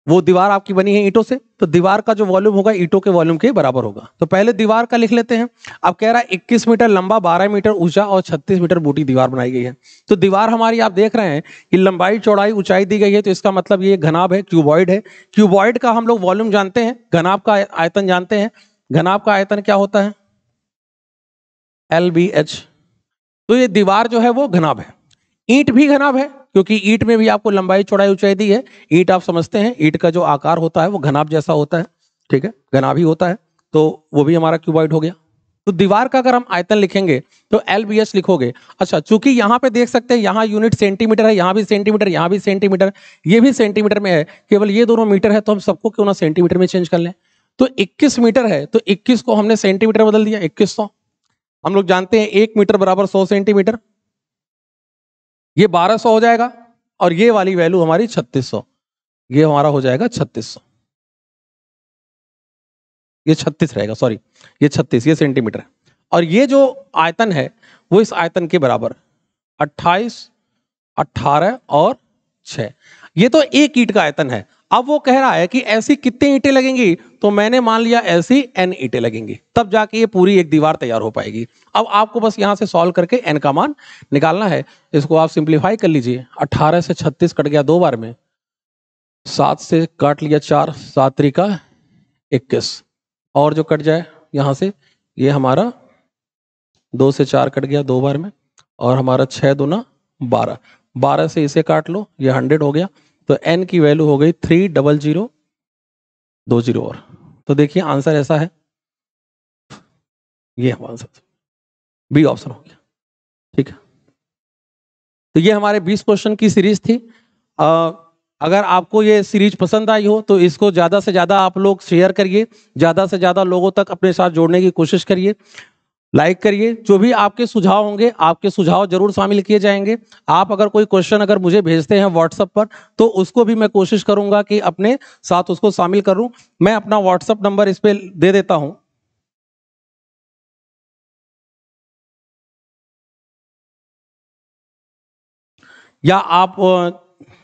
वो दीवार आपकी बनी है ईंटों से, तो दीवार का जो वॉल्यूम होगा ईंटों के वॉल्यूम के बराबर होगा। तो पहले दीवार का लिख लेते हैं। अब कह रहा है 21 मीटर लंबा, 12 मीटर ऊंचा और 36 मीटर मोटी दीवार बनाई गई है। तो दीवार हमारी आप देख रहे हैं कि लंबाई चौड़ाई ऊंचाई दी गई है, तो इसका मतलब ये घनाभ है, क्यूबॉइड है। क्यूबॉइड का हम लोग वॉल्यूम जानते हैं, घनाभ का आयतन जानते हैं। घनाभ का आयतन क्या होता है? LBH। तो ये दीवार जो है वो घनाभ है। ईंट भी घनाभ है, क्योंकि ईंट में भी आपको लंबाई चौड़ाई ऊंचाई दी है। ईंट आप समझते हैं, ईंट का जो आकार होता है वो घनाभ जैसा होता है। ठीक है, घनाभ ही होता है, तो वो भी हमारा क्यूबॉइड हो गया। तो दीवार का अगर हम आयतन लिखेंगे तो LBH लिखोगे। अच्छा, चूंकि यहां पे देख सकते हैं यहाँ यूनिट सेंटीमीटर है, यहां भी सेंटीमीटर, यहां भी सेंटीमीटर, ये भी सेंटीमीटर में है, केवल ये दोनों मीटर है, तो हम सबको क्यों ना सेंटीमीटर में चेंज कर लें। तो 21 मीटर है, तो 21 को हमने सेंटीमीटर बदल दिया, 2100। हम लोग जानते हैं 1 मीटर बराबर 100 सेंटीमीटर, ये 1200 हो जाएगा, और ये वाली वैल्यू हमारी 3600, ये हमारा हो जाएगा 3600। ये 36 रहेगा, सॉरी ये 36, ये सेंटीमीटर है। और ये जो आयतन है वो इस आयतन के बराबर 28, 18 और 6। ये तो एक ईंट का आयतन है। अब वो कह रहा है कि ऐसी कितनी ईंटें लगेंगी, तो मैंने मान लिया ऐसी n ईंटें लगेंगी, तब जाके ये पूरी एक दीवार तैयार हो पाएगी। अब आपको बस यहां से सॉल्व करके n का मान निकालना है। इसको आप सिंप्लीफाई कर लीजिए। 18 से 36 कट गया 2 बार में, 7 से काट लिया 4, 7 त्रिका 21, और जो कट जाए यहां से, ये हमारा 2 से 4 कट गया 2 बार में, और हमारा 6 दूना 12, 12 से इसे काट लो, ये 100 हो गया। तो n की वैल्यू हो गई 30020 और। तो देखिए आंसर ऐसा है, ये हमारा आंसर बी ऑप्शन हो गया। ठीक है, तो ये हमारे 20 क्वेश्चन की सीरीज थी। अगर आपको ये सीरीज पसंद आई हो तो इसको ज़्यादा से ज़्यादा आप लोग शेयर करिए, ज़्यादा से ज़्यादा लोगों तक अपने साथ जोड़ने की कोशिश करिए, लाइक करिए। जो भी आपके सुझाव होंगे, आपके सुझाव जरूर शामिल किए जाएंगे। आप अगर कोई क्वेश्चन अगर मुझे भेजते हैं व्हाट्सएप पर, तो उसको भी मैं कोशिश करूंगा कि अपने साथ उसको शामिल करूं। मैं अपना व्हाट्सएप नंबर इस पे दे देता हूं, या आप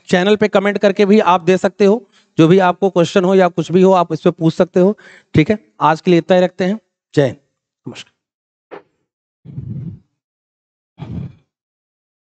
चैनल पे कमेंट करके भी आप दे सकते हो। जो भी आपको क्वेश्चन हो या कुछ भी हो, आप इस पे पूछ सकते हो। ठीक है, आज के लिए इतना ही रखते हैं। जय हिंद, नमस्कार।